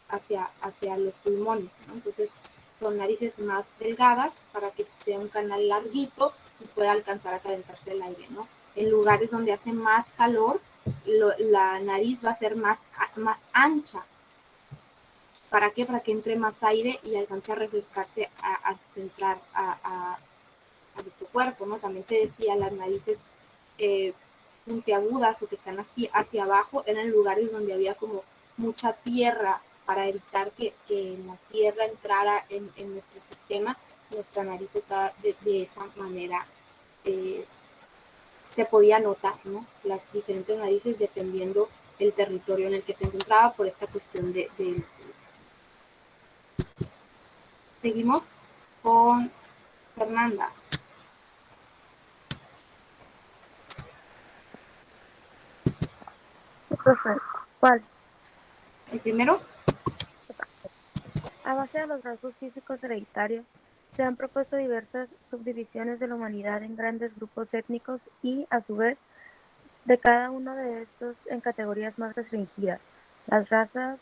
hacia los pulmones, ¿no? Entonces son narices más delgadas para que sea un canal larguito y pueda alcanzar a calentarse el aire, ¿no? En lugares donde hace más calor, la nariz va a ser más ancha. ¿Para qué? Para que entre más aire y alcance a refrescarse a entrar a nuestro cuerpo, ¿no? También se decía las narices puntiagudas o que están así hacia abajo eran lugares donde había como mucha tierra, para evitar que la tierra entrara en nuestro sistema. Nuestra nariz estaba de esa manera, se podía notar, ¿no? Las diferentes narices dependiendo del territorio en el que se encontraba por esta cuestión de Seguimos con Fernanda. ¿Cuál? El primero. A base de los rasgos físicos hereditarios, Se han propuesto diversas subdivisiones de la humanidad en grandes grupos étnicos y, a su vez, de cada uno de estos en categorías más restringidas. Las razas,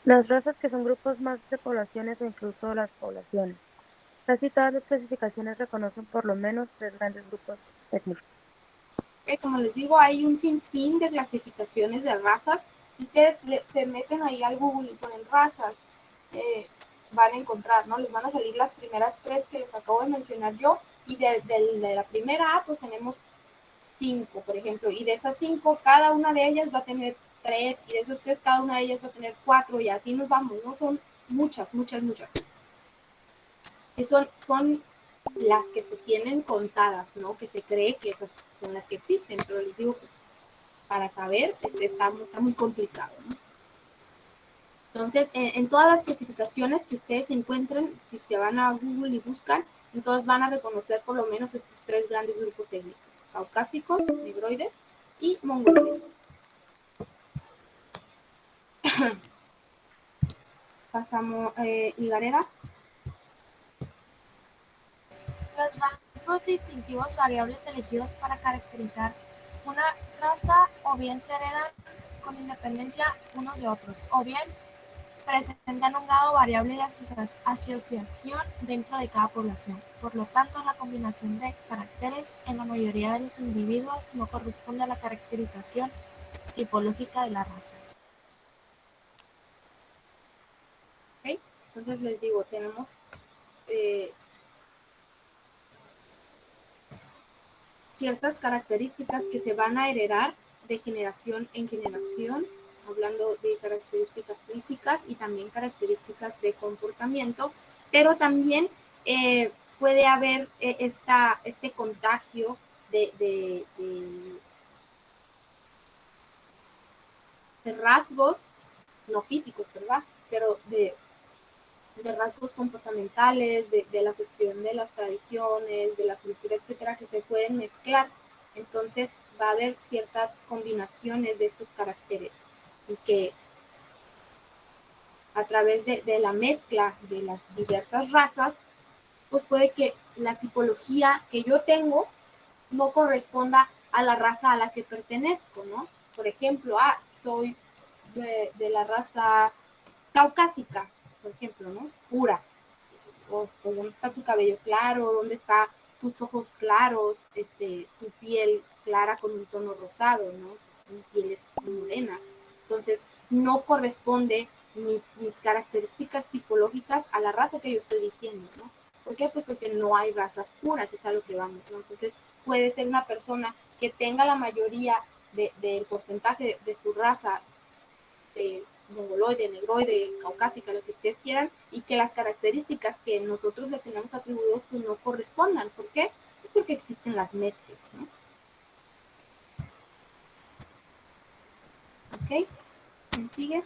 las razas que son grupos más de poblaciones o incluso las poblaciones. Casi todas las clasificaciones reconocen por lo menos 3 grandes grupos étnicos. Como les digo, hay un sinfín de clasificaciones de razas. Si ustedes se meten ahí al Google y ponen razas, van a encontrar, ¿no? Les van a salir las primeras 3 que les acabo de mencionar yo, y de la primera A, pues tenemos 5, por ejemplo, y de esas 5, cada una de ellas va a tener 3, y de esas 3, cada una de ellas va a tener 4, y así nos vamos, ¿no? Son muchas. Y son las que se tienen contadas, ¿no? Que se cree que esas son las que existen, pero les digo, para saber, está muy complicado, ¿no? Entonces, en todas las clasificaciones que ustedes encuentren, si se van a Google y buscan, entonces van a reconocer por lo menos estos 3 grandes grupos étnicos: caucásicos, negroides y mongoloides. Pasamos, Higareda. Los rasgos distintivos variables elegidos para caracterizar una raza o bien se heredan con independencia unos de otros, o bien presentan un grado variable de asociación dentro de cada población. Por lo tanto, la combinación de caracteres en la mayoría de los individuos no corresponde a la caracterización tipológica de la raza. ¿Okay? Entonces les digo, tenemos ciertas características que se van a heredar de generación en generación, hablando de características físicas y también características de comportamiento, pero también puede haber este contagio de rasgos, no físicos, ¿verdad? Pero de rasgos comportamentales, de la cuestión de las tradiciones, de la cultura, etcétera, que se pueden mezclar. Entonces va a haber ciertas combinaciones de estos caracteres y que a través de la mezcla de las diversas razas, pues puede que la tipología que yo tengo no corresponda a la raza a la que pertenezco, ¿no? Por ejemplo, soy de la raza caucásica, por ejemplo, ¿no? Pura. Pues, ¿dónde está tu cabello claro? ¿Dónde está tus ojos claros? Tu piel clara con un tono rosado, ¿no? Mi piel es morena. Entonces, no corresponde mis características tipológicas a la raza que yo estoy diciendo, ¿no? ¿Por qué? Pues porque no hay razas puras, es a lo que vamos, ¿no? Entonces, puede ser una persona que tenga la mayoría del porcentaje de su raza mongoloide, negroide, caucásica, lo que ustedes quieran, y que las características que nosotros le tenemos atribuidos pues no correspondan. ¿Por qué? Pues porque existen las mezclas, ¿no? ¿Ok? ¿Quién sigue?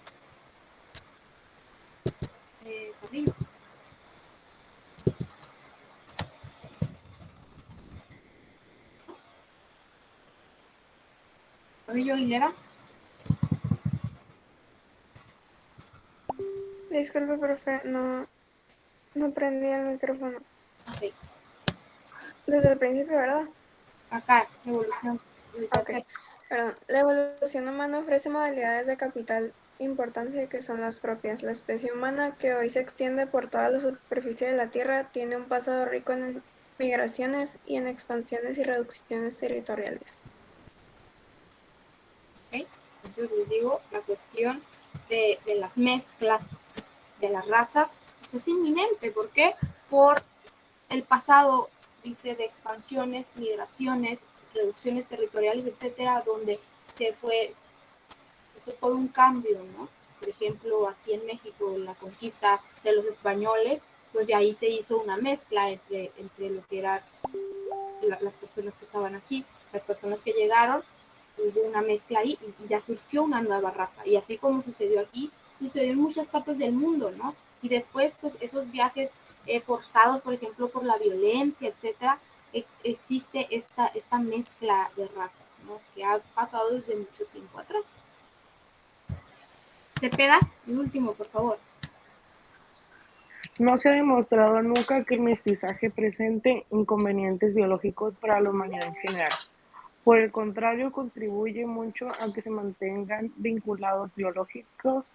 Carrillo. Carrillo Aguilera. Disculpe, profe, no prendí el micrófono. Okay. Desde el principio, ¿verdad? Acá, evolución. Ok, perdón. La evolución humana ofrece modalidades de capital importancia que son las propias. La especie humana, que hoy se extiende por toda la superficie de la Tierra, tiene un pasado rico en migraciones y en expansiones y reducciones territoriales. Okay. Entonces les digo, la cuestión de las mezclas de las razas pues es inminente. ¿Por qué? Por el pasado, dice, de expansiones, migraciones, reducciones territoriales, etcétera, donde se fue un cambio, ¿no? Por ejemplo, aquí en México, la conquista de los españoles, pues ya ahí se hizo una mezcla entre lo que eran las personas que estaban aquí, las personas que llegaron, hubo una mezcla ahí y ya surgió una nueva raza. Y así como sucedió aquí, sucedió en muchas partes del mundo, ¿no? Y después, pues esos viajes forzados, por ejemplo, por la violencia, etcétera, existe esta mezcla de razas, ¿no? Que ha pasado desde mucho tiempo atrás. Cepeda, el último, por favor. No se ha demostrado nunca que el mestizaje presente inconvenientes biológicos para la humanidad en general. Por el contrario, contribuye mucho a que se mantengan vinculados biológicos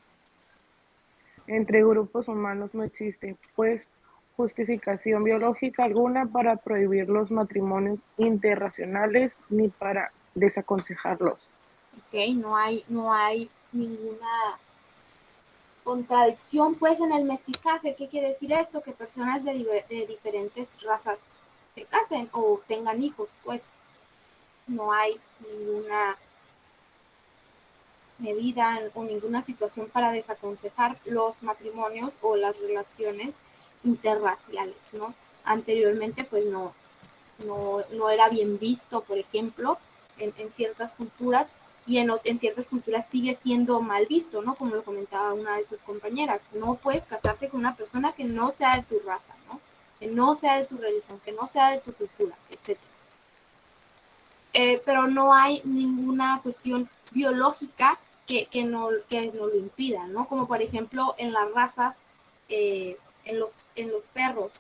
entre grupos humanos. No existe, pues, justificación biológica alguna para prohibir los matrimonios interracionales ni para desaconsejarlos. Ok, no hay ninguna contradicción pues en el mestizaje. ¿Qué quiere decir esto? Que personas de diferentes razas se casen o tengan hijos, pues no hay ninguna medida o ninguna situación para desaconsejar los matrimonios o las relaciones interraciales, ¿no? Anteriormente pues no era bien visto, por ejemplo, en ciertas culturas, y en ciertas culturas sigue siendo mal visto, ¿no? Como lo comentaba una de sus compañeras, no puedes casarte con una persona que no sea de tu raza, ¿no? Que no sea de tu religión, que no sea de tu cultura, etc. Pero no hay ninguna cuestión biológica que no lo impida, ¿no? Como por ejemplo en las razas, en los perros,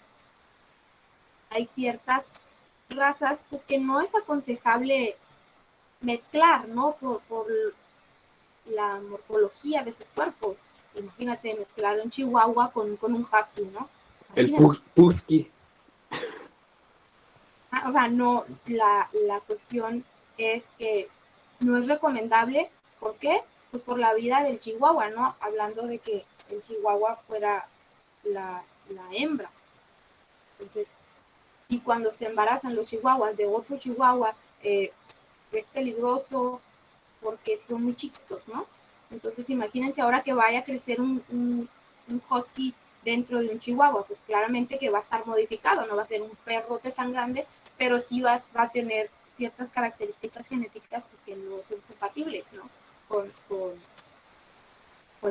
hay ciertas razas pues que no es aconsejable mezclar, ¿no? Por la morfología de sus cuerpos. Imagínate mezclar un chihuahua con un husky, ¿no? El husky. O sea, no, la cuestión es que no es recomendable. ¿Por qué? Pues por la vida del chihuahua, ¿no? Hablando de que el chihuahua fuera la hembra. Entonces, si cuando se embarazan los chihuahuas de otro chihuahua, es peligroso porque son muy chiquitos, ¿no? Entonces imagínense ahora que vaya a crecer un husky dentro de un chihuahua, pues claramente que va a estar modificado, no va a ser un perrote tan grande, pero sí va a tener ciertas características genéticas que no son compatibles, ¿no? Con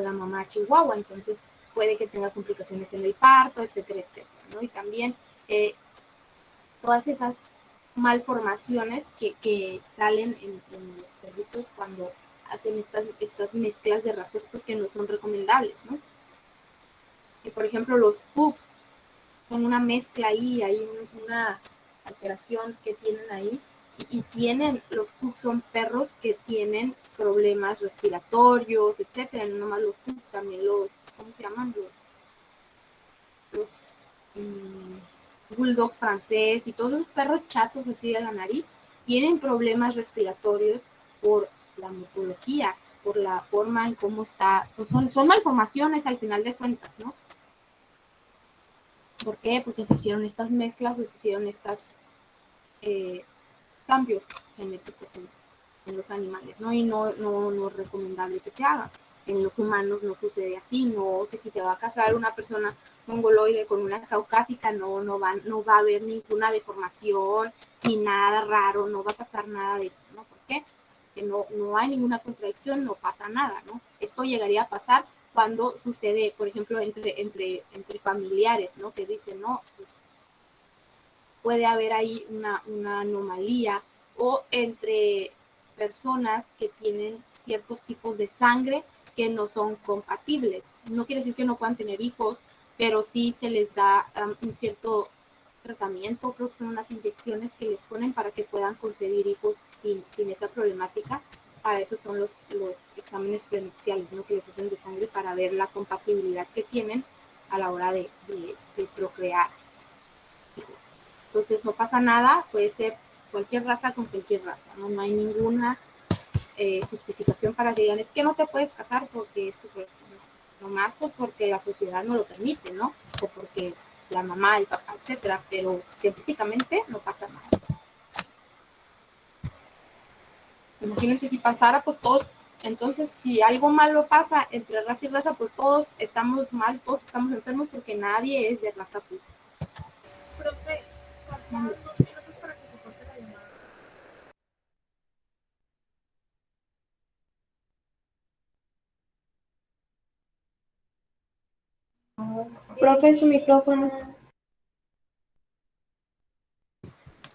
la mamá chihuahua, entonces puede que tenga complicaciones en el parto, etcétera, etcétera, ¿no? Y también todas esas malformaciones que salen en los perritos cuando hacen estas mezclas de razas pues que no son recomendables, ¿no? Y por ejemplo los pugs son una mezcla ahí, hay una alteración que tienen ahí, y los pugs son perros que tienen problemas respiratorios, etcétera, no nomás los pugs, también ¿cómo se llaman? Los bulldog francés y todos los perros chatos así de la nariz tienen problemas respiratorios por la morfología, por la forma en cómo está, pues son malformaciones al final de cuentas, ¿no? ¿Por qué? Porque se hicieron estas mezclas o se hicieron estos cambios genéticos en los animales, ¿no? Y no es recomendable que se haga. En los humanos no sucede así, no, que si te va a casar una persona mongoloide con una caucásica, no va a haber ninguna deformación, ni nada raro, no va a pasar nada de eso, ¿no? ¿Por qué? Que no hay ninguna contradicción, no pasa nada, ¿no? Esto llegaría a pasar cuando sucede, por ejemplo, entre familiares, ¿no? Que dicen, no, pues puede haber ahí una anomalía, o entre personas que tienen ciertos tipos de sangre que no son compatibles. No quiere decir que no puedan tener hijos, pero sí se les da un cierto tratamiento, creo que son unas inyecciones que les ponen para que puedan concebir hijos sin esa problemática. Para eso son los exámenes prenupciales, ¿no? Que les hacen de sangre para ver la compatibilidad que tienen a la hora de procrear hijos. Entonces no pasa nada, puede ser cualquier raza con cualquier raza, no hay ninguna justificación para que digan, es que no te puedes casar porque es tu cuerpo, no más pues porque la sociedad no lo permite, ¿no? O porque la mamá, el papá, etcétera, pero científicamente no pasa nada. Imagínense si pasara, pues todos, entonces si algo malo pasa entre raza y raza, pues todos estamos mal, todos estamos enfermos porque nadie es de raza pura. Profe, faltan 2 minutos para que se corte la llamada. Profe, su micrófono.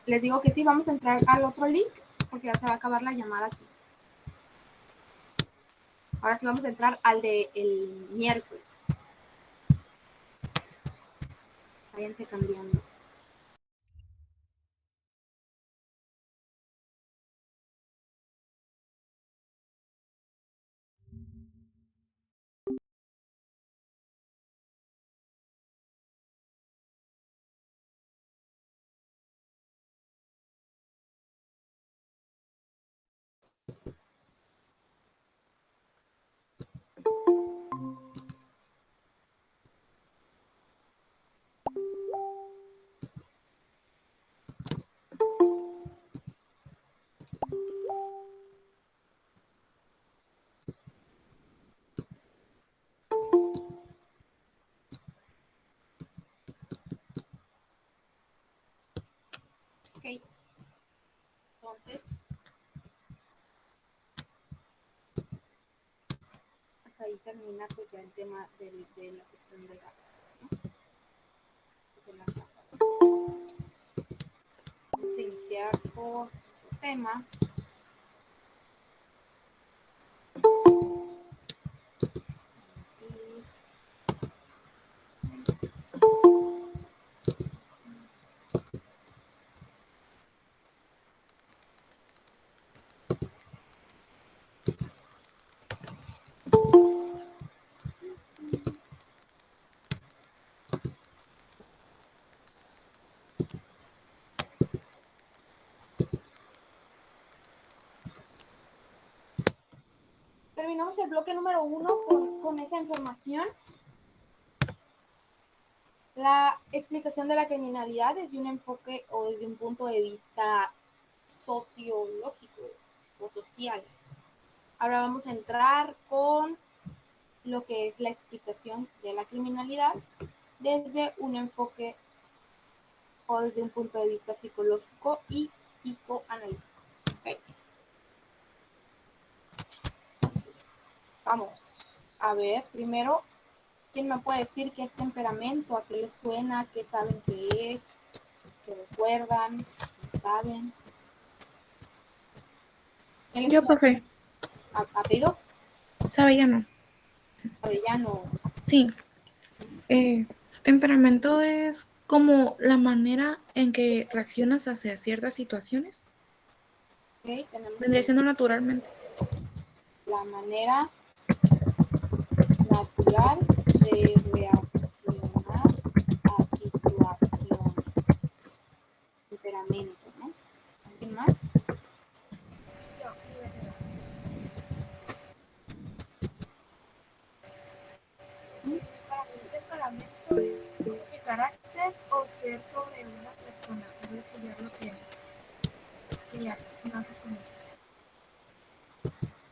Les digo que sí, vamos a entrar al otro link porque ya se va a acabar la llamada aquí. Ahora sí vamos a entrar al de el miércoles. Váyanse cambiando. Ok. Entonces, hasta ahí termina pues ya el tema de la cuestión de la, ¿no? De la raza. Vamos a iniciar por otro tema. Terminamos el bloque número 1 con esa información. La explicación de la criminalidad desde un enfoque o desde un punto de vista sociológico o social. Ahora vamos a entrar con lo que es la explicación de la criminalidad desde un enfoque o desde un punto de vista psicológico y psicoanalítico. Okay. Entonces, vamos a ver primero. ¿Quién me puede decir qué es temperamento? ¿A qué les suena? ¿Qué saben qué es? ¿Qué recuerdan? ¿Qué saben? Yo, profe. ¿Apellido? Sabellano. Sabellano. Sí. Temperamento es como la manera en que reaccionas hacia ciertas situaciones. Okay, tenemos Vendría siendo naturalmente. la manera natural de reaccionar a situaciones. Temperamento, ¿no? ¿Alguien más? Para mí, temperamento es mi carácter o ser sobre una persona, algo que ya lo tienes, que ya naces con eso.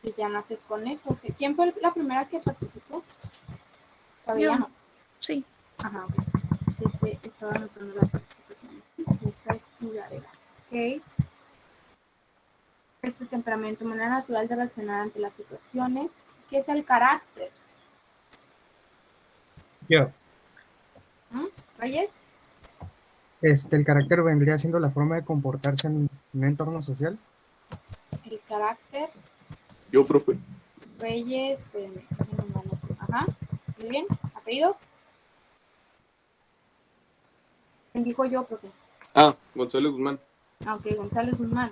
Y ya naces con eso. ¿Quién fue la primera que participó? Sabellano. Sí. Ajá, ok. Estaba anotando la participación. Esta es tu área. Ok. Este temperamento, manera natural de reaccionar ante las situaciones. ¿Qué es el carácter? Yo. ¿Reyes? El carácter vendría siendo la forma de comportarse en un entorno social. El carácter. Yo, profe. Reyes, ajá, muy bien. ¿Apellido? ¿Quién dijo yo, profe? González Guzmán. Ok, González Guzmán.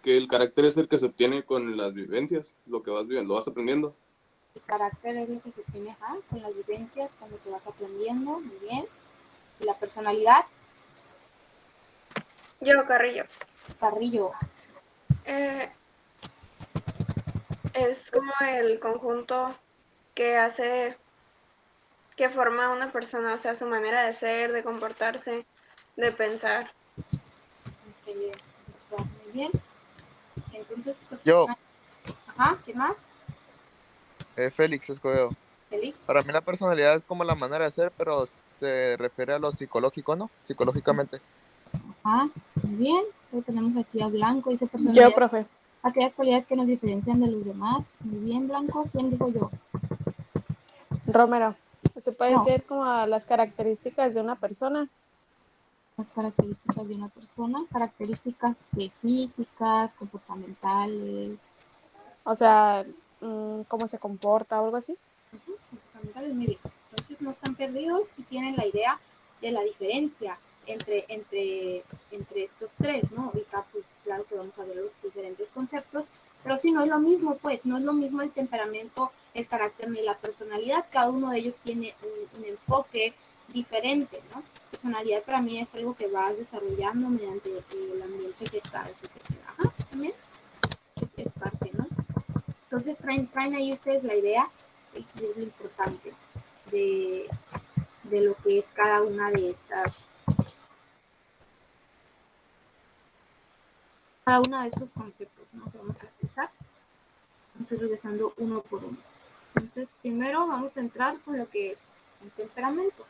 Que el carácter es el que se obtiene con las vivencias, lo que vas viviendo, lo vas aprendiendo. El carácter es lo que se obtiene con las vivencias, con lo que vas aprendiendo, muy bien. ¿Y la personalidad? Yo, Carrillo. Carrillo. Es como el conjunto que hace, que forma una persona, o sea, su manera de ser, de comportarse, de pensar. Muy bien. Muy bien. Entonces, pues, Yo. Ajá, ¿qué más? Félix Escobedo. Félix. Para mí la personalidad es como la manera de ser, pero se refiere a lo psicológico, ¿no? Psicológicamente. Ajá, muy bien. Hoy tenemos aquí a Blanco, dice personalidad. Yo, profe. Aquellas cualidades que nos diferencian de los demás. Muy bien, Blanco. ¿Quién dijo yo? Romero. Se puede No. ser como las características de una persona. Las características de una persona, características físicas, comportamentales. O sea, cómo se comporta o algo así. Comportamentales, muy bien. Entonces no están perdidos si tienen la idea de la diferencia entre estos tres, ¿no? Y pues, claro que vamos a ver los diferentes conceptos, pero sí, no es lo mismo, pues, no es lo mismo el temperamento, el carácter ni la personalidad, cada uno de ellos tiene un enfoque diferente, ¿no? Personalidad para mí es algo que vas desarrollando mediante el ambiente que está, ajá, también es parte, ¿no? Entonces traen ahí ustedes la idea, y es lo importante de lo que es cada una de estas, cada uno de estos conceptos, ¿no? Que vamos a empezar. Vamos a ir regresando uno por uno. Entonces, primero vamos a entrar con lo que es el temperamento.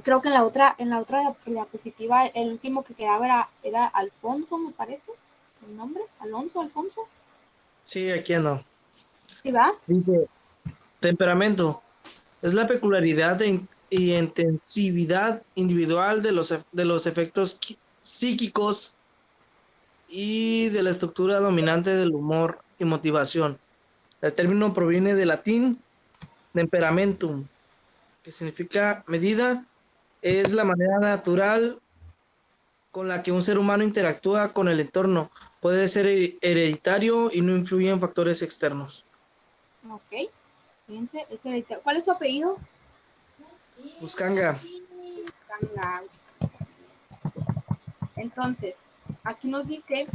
Creo que en la diapositiva, el último que quedaba era Alfonso, me parece, el nombre, Alfonso. Sí, aquí no. ¿Sí va? Dice, temperamento es la peculiaridad y intensividad individual de los efectos psíquicos y de la estructura dominante del humor y motivación. El término proviene del latín temperamentum, que significa medida. Es la manera natural con la que un ser humano interactúa con el entorno. Puede ser hereditario y no influye en factores externos. Ok. Fíjense, es hereditario. ¿Cuál es su apellido? Buscanga. Buscanga. Entonces, aquí nos dice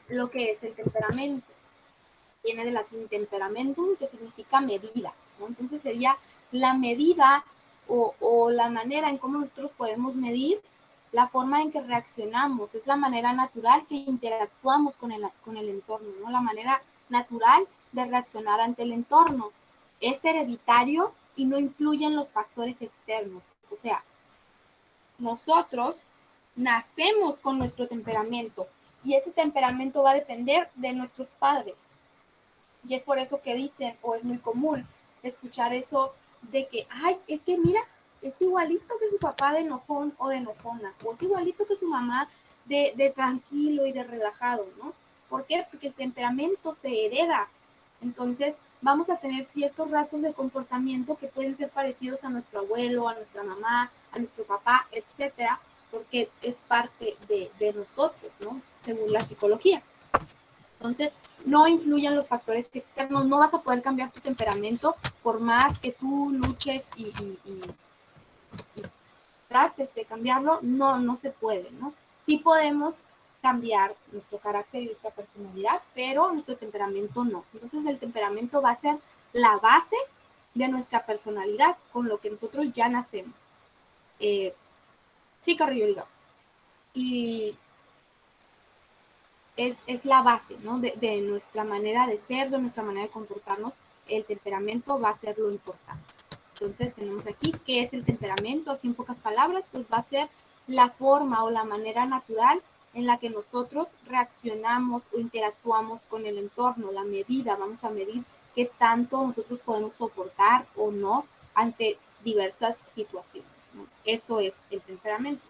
lo que es el temperamento. Viene del latín temperamentum, que significa medida, ¿no? Entonces sería la medida o la manera en cómo nosotros podemos medir la forma en que reaccionamos. Es la manera natural que interactuamos con el entorno, ¿no? La manera natural de reaccionar ante el entorno. Es hereditario y no influye en los factores externos. O sea, nosotros nacemos con nuestro temperamento y ese temperamento va a depender de nuestros padres. Y es por eso que dicen, o es muy común escuchar eso de que, ay, es que mira, es igualito que su papá de enojón o de enojona, o es igualito que su mamá de tranquilo y de relajado, ¿no? ¿Por qué? Porque el temperamento se hereda. Entonces, vamos a tener ciertos rasgos de comportamiento que pueden ser parecidos a nuestro abuelo, a nuestra mamá, a nuestro papá, etcétera, porque es parte de nosotros, ¿no? Según la psicología. Entonces, no influyen los factores externos, no vas a poder cambiar tu temperamento por más que tú luches y trates de cambiarlo, no se puede, ¿no? Sí podemos cambiar nuestro carácter y nuestra personalidad, pero nuestro temperamento no. Entonces, el temperamento va a ser la base de nuestra personalidad, con lo que nosotros ya nacemos. Sí, Carrillo, diga. Y es la base, ¿no? de nuestra manera de ser, de nuestra manera de comportarnos. El temperamento va a ser lo importante. Entonces tenemos aquí, ¿qué es el temperamento? Así en pocas palabras, pues va a ser la forma o la manera natural en la que nosotros reaccionamos o interactuamos con el entorno, la medida, vamos a medir qué tanto nosotros podemos soportar o no ante diversas situaciones, ¿no? Eso es el temperamento.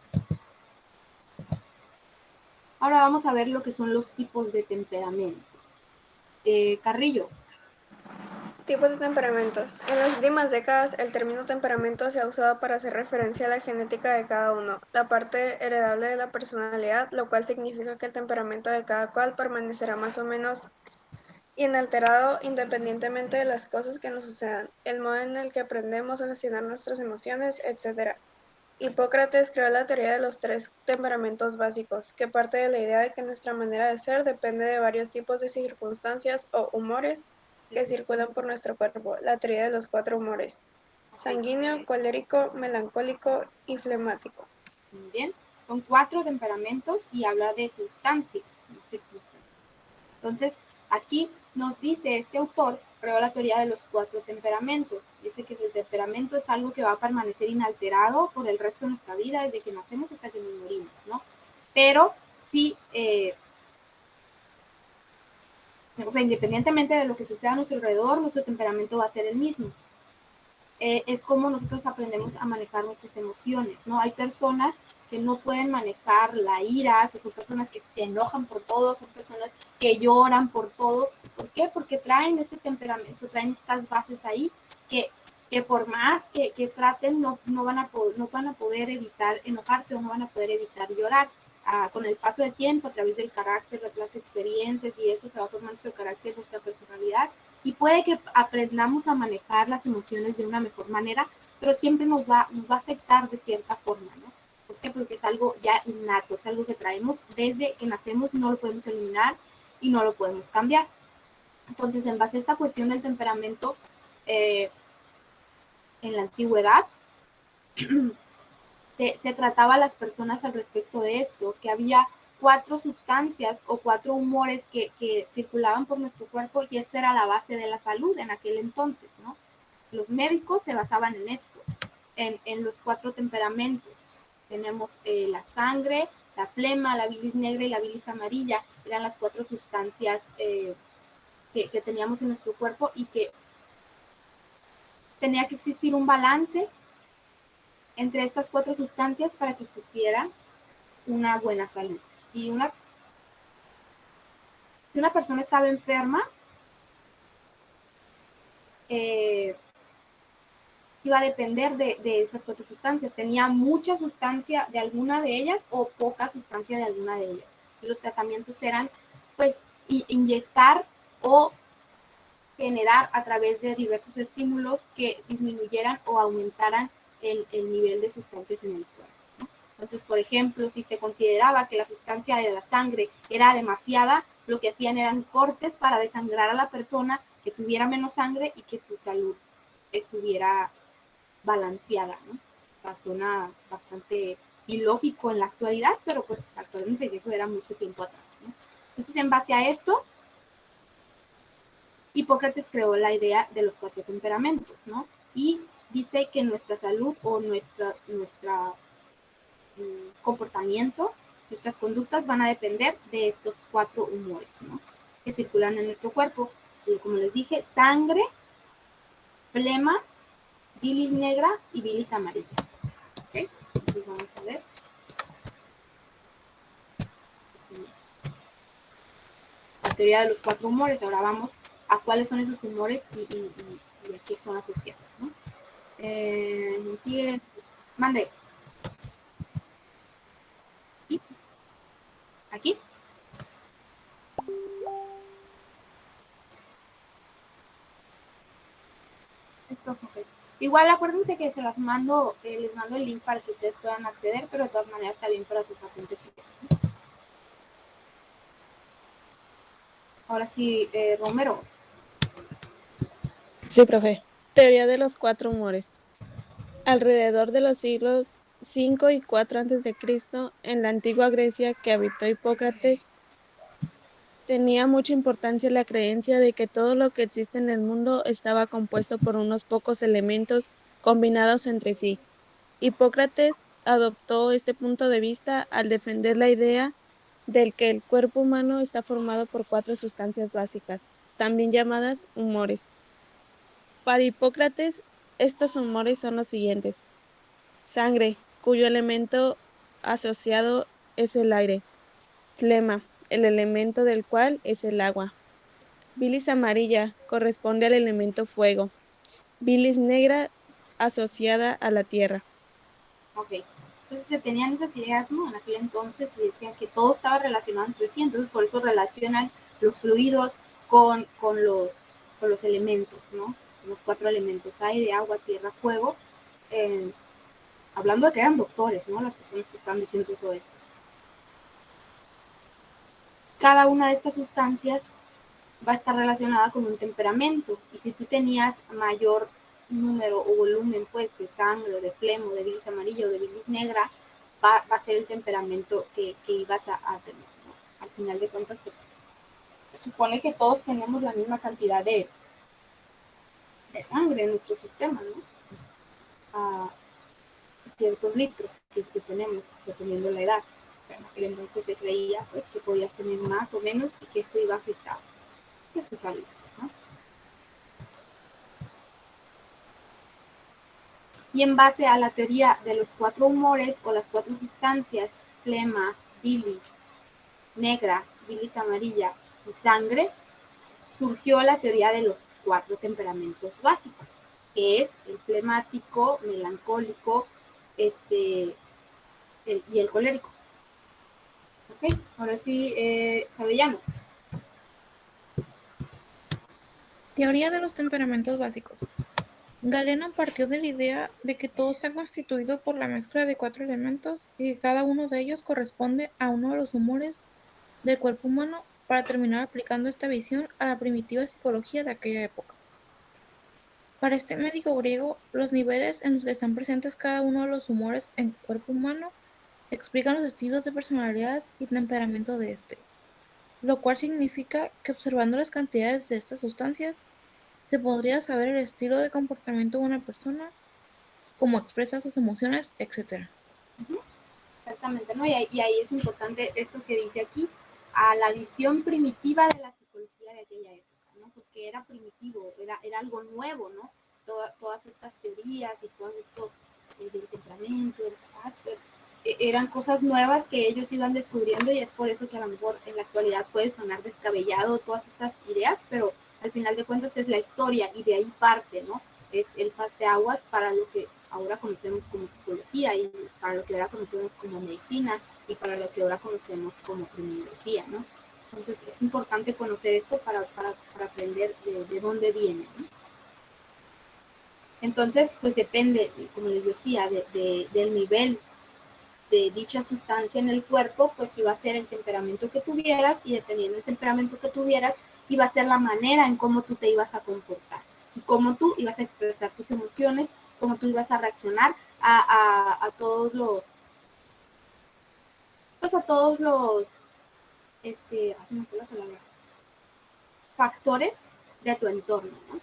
Ahora vamos a ver lo que son los tipos de temperamento. Carrillo. Tipos de temperamentos. En las últimas décadas, el término temperamento se ha usado para hacer referencia a la genética de cada uno, la parte heredable de la personalidad, lo cual significa que el temperamento de cada cual permanecerá más o menos inalterado independientemente de las cosas que nos sucedan, el modo en el que aprendemos a gestionar nuestras emociones, etc. Hipócrates creó la teoría de los 3 temperamentos básicos, que parte de la idea de que nuestra manera de ser depende de varios tipos de circunstancias o humores que circulan por nuestro cuerpo, la teoría de los 4 humores: sanguíneo, colérico, melancólico y flemático. Muy bien, son 4 temperamentos y habla de sustancias. Entonces, aquí nos dice este autor, creó la teoría de los 4 temperamentos. Dice que el temperamento es algo que va a permanecer inalterado por el resto de nuestra vida, desde que nacemos hasta que nos morimos, ¿no? Pero sí, o sea, independientemente de lo que suceda a nuestro alrededor, nuestro temperamento va a ser el mismo. Es como nosotros aprendemos a manejar nuestras emociones, ¿no? Hay personas que no pueden manejar la ira, que son personas que se enojan por todo, son personas que lloran por todo. ¿Por qué? Porque traen este temperamento, traen estas bases ahí que que por más que traten, no van a poder evitar enojarse o no van a poder evitar llorar. Con el paso del tiempo, a través del carácter, de las experiencias y eso se va a formar nuestro carácter, nuestra personalidad, y puede que aprendamos a manejar las emociones de una mejor manera, pero siempre nos va a afectar de cierta forma, ¿no? ¿Por qué? Porque es algo ya innato, es algo que traemos desde que nacemos, no lo podemos eliminar y no lo podemos cambiar. Entonces, en base a esta cuestión del temperamento, en la antigüedad, se trataba a las personas al respecto de esto, que había 4 sustancias o 4 humores que circulaban por nuestro cuerpo, y esta era la base de la salud en aquel entonces, ¿no? Los médicos se basaban en esto, en los 4 temperamentos. Tenemos la sangre, la flema, la bilis negra y la bilis amarilla. Eran las 4 sustancias que teníamos en nuestro cuerpo, y que tenía que existir un balance entre estas 4 sustancias para que existiera una buena salud. Si una persona estaba enferma, iba a depender de esas 4 sustancias. Tenía mucha sustancia de alguna de ellas o poca sustancia de alguna de ellas. Y los tratamientos eran, pues, inyectar o generar a través de diversos estímulos que disminuyeran o aumentaran el nivel de sustancias en el cuerpo, ¿no? Entonces, por ejemplo, si se consideraba que la sustancia de la sangre era demasiada, lo que hacían eran cortes para desangrar a la persona, que tuviera menos sangre y que su salud estuviera balanceada, ¿no? Suena bastante ilógico en la actualidad, pero pues acuérdense que eso era mucho tiempo atrás, ¿no? Entonces, en base a esto, Hipócrates creó la idea de los 4 temperamentos, ¿no? Y dice que nuestra salud o nuestra comportamiento, nuestras conductas van a depender de estos 4 humores, ¿no? Que circulan en nuestro cuerpo. Y como les dije, sangre, flema, bilis negra y bilis amarilla. ¿Ok? Entonces vamos a ver. La teoría de los 4 humores. Ahora vamos a cuáles son esos humores y a qué son asociados, ¿no? Sigue. Mande. ¿Sí? ¿Aquí? Esto, okay. Igual acuérdense que se las mando, les mando el link para que ustedes puedan acceder, pero de todas maneras está bien para sus apuntes. Ahora sí, Romero. Sí, profe. Teoría de los 4 humores. Alrededor de los siglos 5 y 4 a.C., en la antigua Grecia que habitó Hipócrates, tenía mucha importancia la creencia de que todo lo que existe en el mundo estaba compuesto por unos pocos elementos combinados entre sí. Hipócrates adoptó este punto de vista al defender la idea del que el cuerpo humano está formado por 4 sustancias básicas, también llamadas humores. Para Hipócrates, estos humores son los siguientes: sangre, cuyo elemento asociado es el aire; flema, el elemento del cual es el agua; bilis amarilla, corresponde al elemento fuego; bilis negra, asociada a la tierra. Ok, entonces se tenían esas ideas, ¿no? En aquel entonces, y decían que todo estaba relacionado entre sí, entonces por eso relacionan los fluidos con los elementos, ¿no? Los 4 elementos: aire, agua, tierra, fuego. Hablando de que eran doctores, ¿no? Las personas que están diciendo todo esto. Cada una de estas sustancias va a estar relacionada con un temperamento, y si tú tenías mayor número o volumen, pues, de sangre, de flema, de bilis amarilla o de bilis negra, va a ser el temperamento que ibas a tener, ¿no? Al final de cuentas, pues, se supone que todos tenemos la misma cantidad de sangre en nuestro sistema, ¿no? Ciertos litros que tenemos, dependiendo de la edad. Pero en aquel entonces se creía, pues, que podías tener más o menos y que esto iba a afectar a tu salud, ¿no? Y en base a la teoría de los 4 humores o las 4 sustancias, flema, bilis negra, bilis amarilla y sangre, surgió la teoría de los 4 temperamentos básicos, que es el flemático, melancólico, y el colérico. Ok, ahora sí, Sabellano. Teoría de los temperamentos básicos. Galeno partió de la idea de que todo está constituido por la mezcla de 4 elementos y que cada uno de ellos corresponde a uno de los humores del cuerpo humano, para terminar aplicando esta visión a la primitiva psicología de aquella época. Para este médico griego, los niveles en los que están presentes cada uno de los humores en el cuerpo humano explican los estilos de personalidad y temperamento de este, lo cual significa que observando las cantidades de estas sustancias, se podría saber el estilo de comportamiento de una persona, cómo expresa sus emociones, etc. Exactamente, ¿no? Y ahí es importante esto que dice aquí, a la visión primitiva de la psicología de aquella época, ¿no? Porque era primitivo, era algo nuevo, ¿no? Todas estas teorías y todo esto del temperamento, del carácter, eran cosas nuevas que ellos iban descubriendo, y es por eso que a lo mejor en la actualidad puede sonar descabellado todas estas ideas, pero al final de cuentas es la historia y de ahí parte, ¿no? Es el parteaguas para lo que ahora conocemos como psicología y para lo que ahora conocemos como medicina y para lo que ahora conocemos como criminología, ¿no? Entonces es importante conocer esto para aprender de dónde viene, ¿no? Entonces, pues depende, como les decía, del nivel de dicha sustancia en el cuerpo, pues iba a ser el temperamento que tuvieras, y dependiendo del temperamento que tuvieras, iba a ser la manera en cómo tú te ibas a comportar y cómo tú ibas a expresar tus emociones, cómo tú ibas a reaccionar a todos los, pues a todos los, se me fue la palabra, factores de tu entorno, ¿no?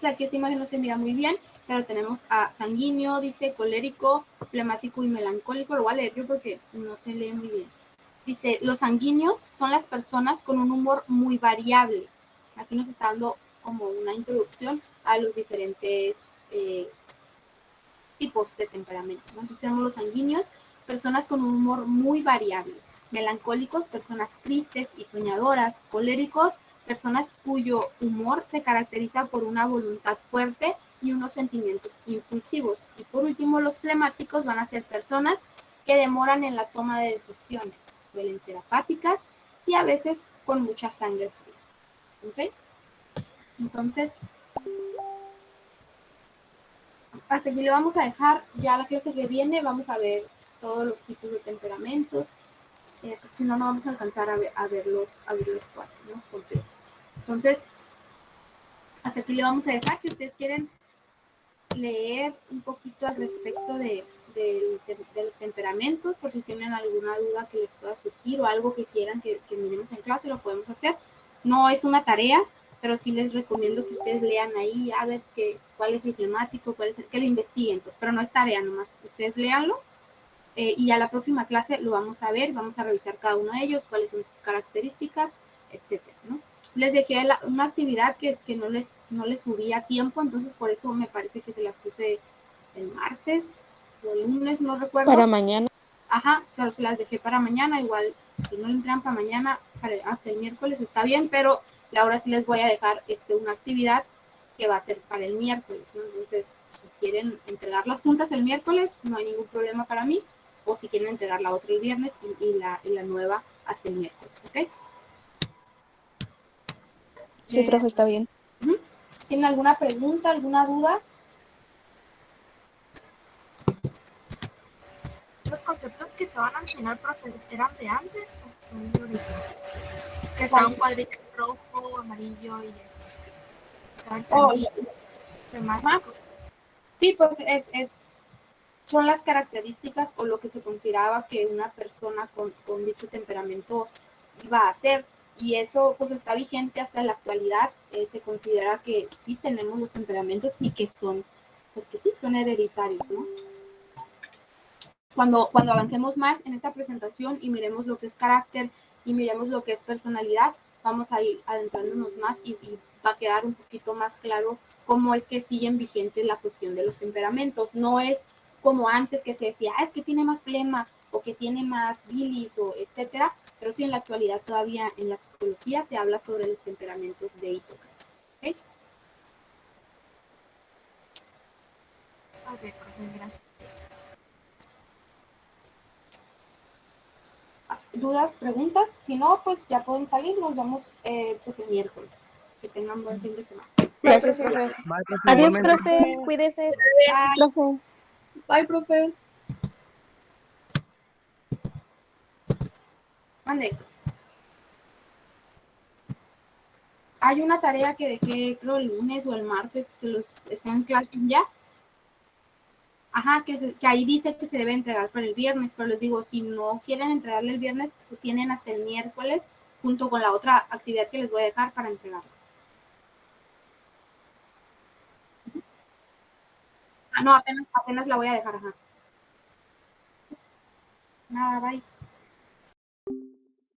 Aquí esta imagen no se mira muy bien, pero tenemos a sanguíneo, dice colérico, flemático y melancólico. Lo voy a leer yo porque no se lee muy bien. Dice, los sanguíneos son las personas con un humor muy variable. Aquí nos está dando como una introducción a los diferentes tipos de temperamento, ¿no? Entonces tenemos los sanguíneos, personas con un humor muy variable. Melancólicos, personas tristes y soñadoras. Coléricos, personas cuyo humor se caracteriza por una voluntad fuerte y unos sentimientos impulsivos. Y por último, los flemáticos van a ser personas que demoran en la toma de decisiones. Suelen ser apáticas y a veces con mucha sangre fría. ¿Ok? Entonces, hasta aquí le vamos a dejar. Ya la clase que viene vamos a ver todos los tipos de temperamentos. Si no, no vamos a alcanzar a ver los 4, ¿no? Completos. Entonces, hasta aquí le vamos a dejar. Si ustedes quieren leer un poquito al respecto de los temperamentos, por si tienen alguna duda que les pueda surgir o algo que quieran que miremos en clase, lo podemos hacer. No es una tarea, pero sí les recomiendo que ustedes lean ahí a ver cuál es el flemático, que lo investiguen, pues, pero no es tarea nomás. Ustedes léanlo. Y a la próxima clase lo vamos a ver, vamos a revisar cada uno de ellos, cuáles son sus características, etcétera, ¿no? Les dejé una actividad que no les subí a tiempo, entonces por eso me parece que se las puse el martes o el lunes, no recuerdo. Para mañana. Ajá, claro, se las dejé para mañana, igual si no le entregan para mañana, hasta el miércoles está bien, pero ahora sí les voy a dejar una actividad que va a ser para el miércoles, ¿no? Entonces, si quieren entregarlas juntas el miércoles, no hay ningún problema para mí, o si quieren entregar la otra el viernes y la nueva hasta el miércoles, ¿ok? Sí, profe, está bien. ¿Tienen alguna pregunta, alguna duda? ¿Los conceptos que estaban al final, profe, eran de antes o son de ahorita? Que estaba un cuadrito rojo, amarillo y eso. Estaba el sanguíneo, flemático. Sí, pues son las características o lo que se consideraba que una persona con dicho temperamento iba a hacer, y eso pues está vigente hasta la actualidad. Se considera que sí tenemos los temperamentos y que son, pues que sí, son hereditarios, ¿no? Cuando avancemos más en esta presentación y miremos lo que es carácter y miremos lo que es personalidad, vamos a ir adentrándonos más y va a quedar un poquito más claro cómo es que siguen vigentes la cuestión de los temperamentos. No es como antes que se decía, es que tiene más flema o que tiene más bilis o etcétera, pero sí en la actualidad todavía en la psicología se habla sobre los temperamentos de Hipócrates. ¿Okay? Ok, profe, gracias. ¿Dudas, preguntas? Si no, pues ya pueden salir. Nos vemos pues el miércoles. Que tengan buen fin de semana. Gracias, profe. Bye, profe, Adiós, igualmente. profe. Cuídese. Bye. Profe. Bye, profe. Mande. Hay una tarea que dejé, creo, el lunes o el martes. Está en clase ya. Ajá, que ahí dice que se debe entregar para el viernes, pero les digo, si no quieren entregarle el viernes, tienen hasta el miércoles junto con la otra actividad que les voy a dejar para entregarlo. Ah, no, apenas la voy a dejar, ajá. Nada, bye.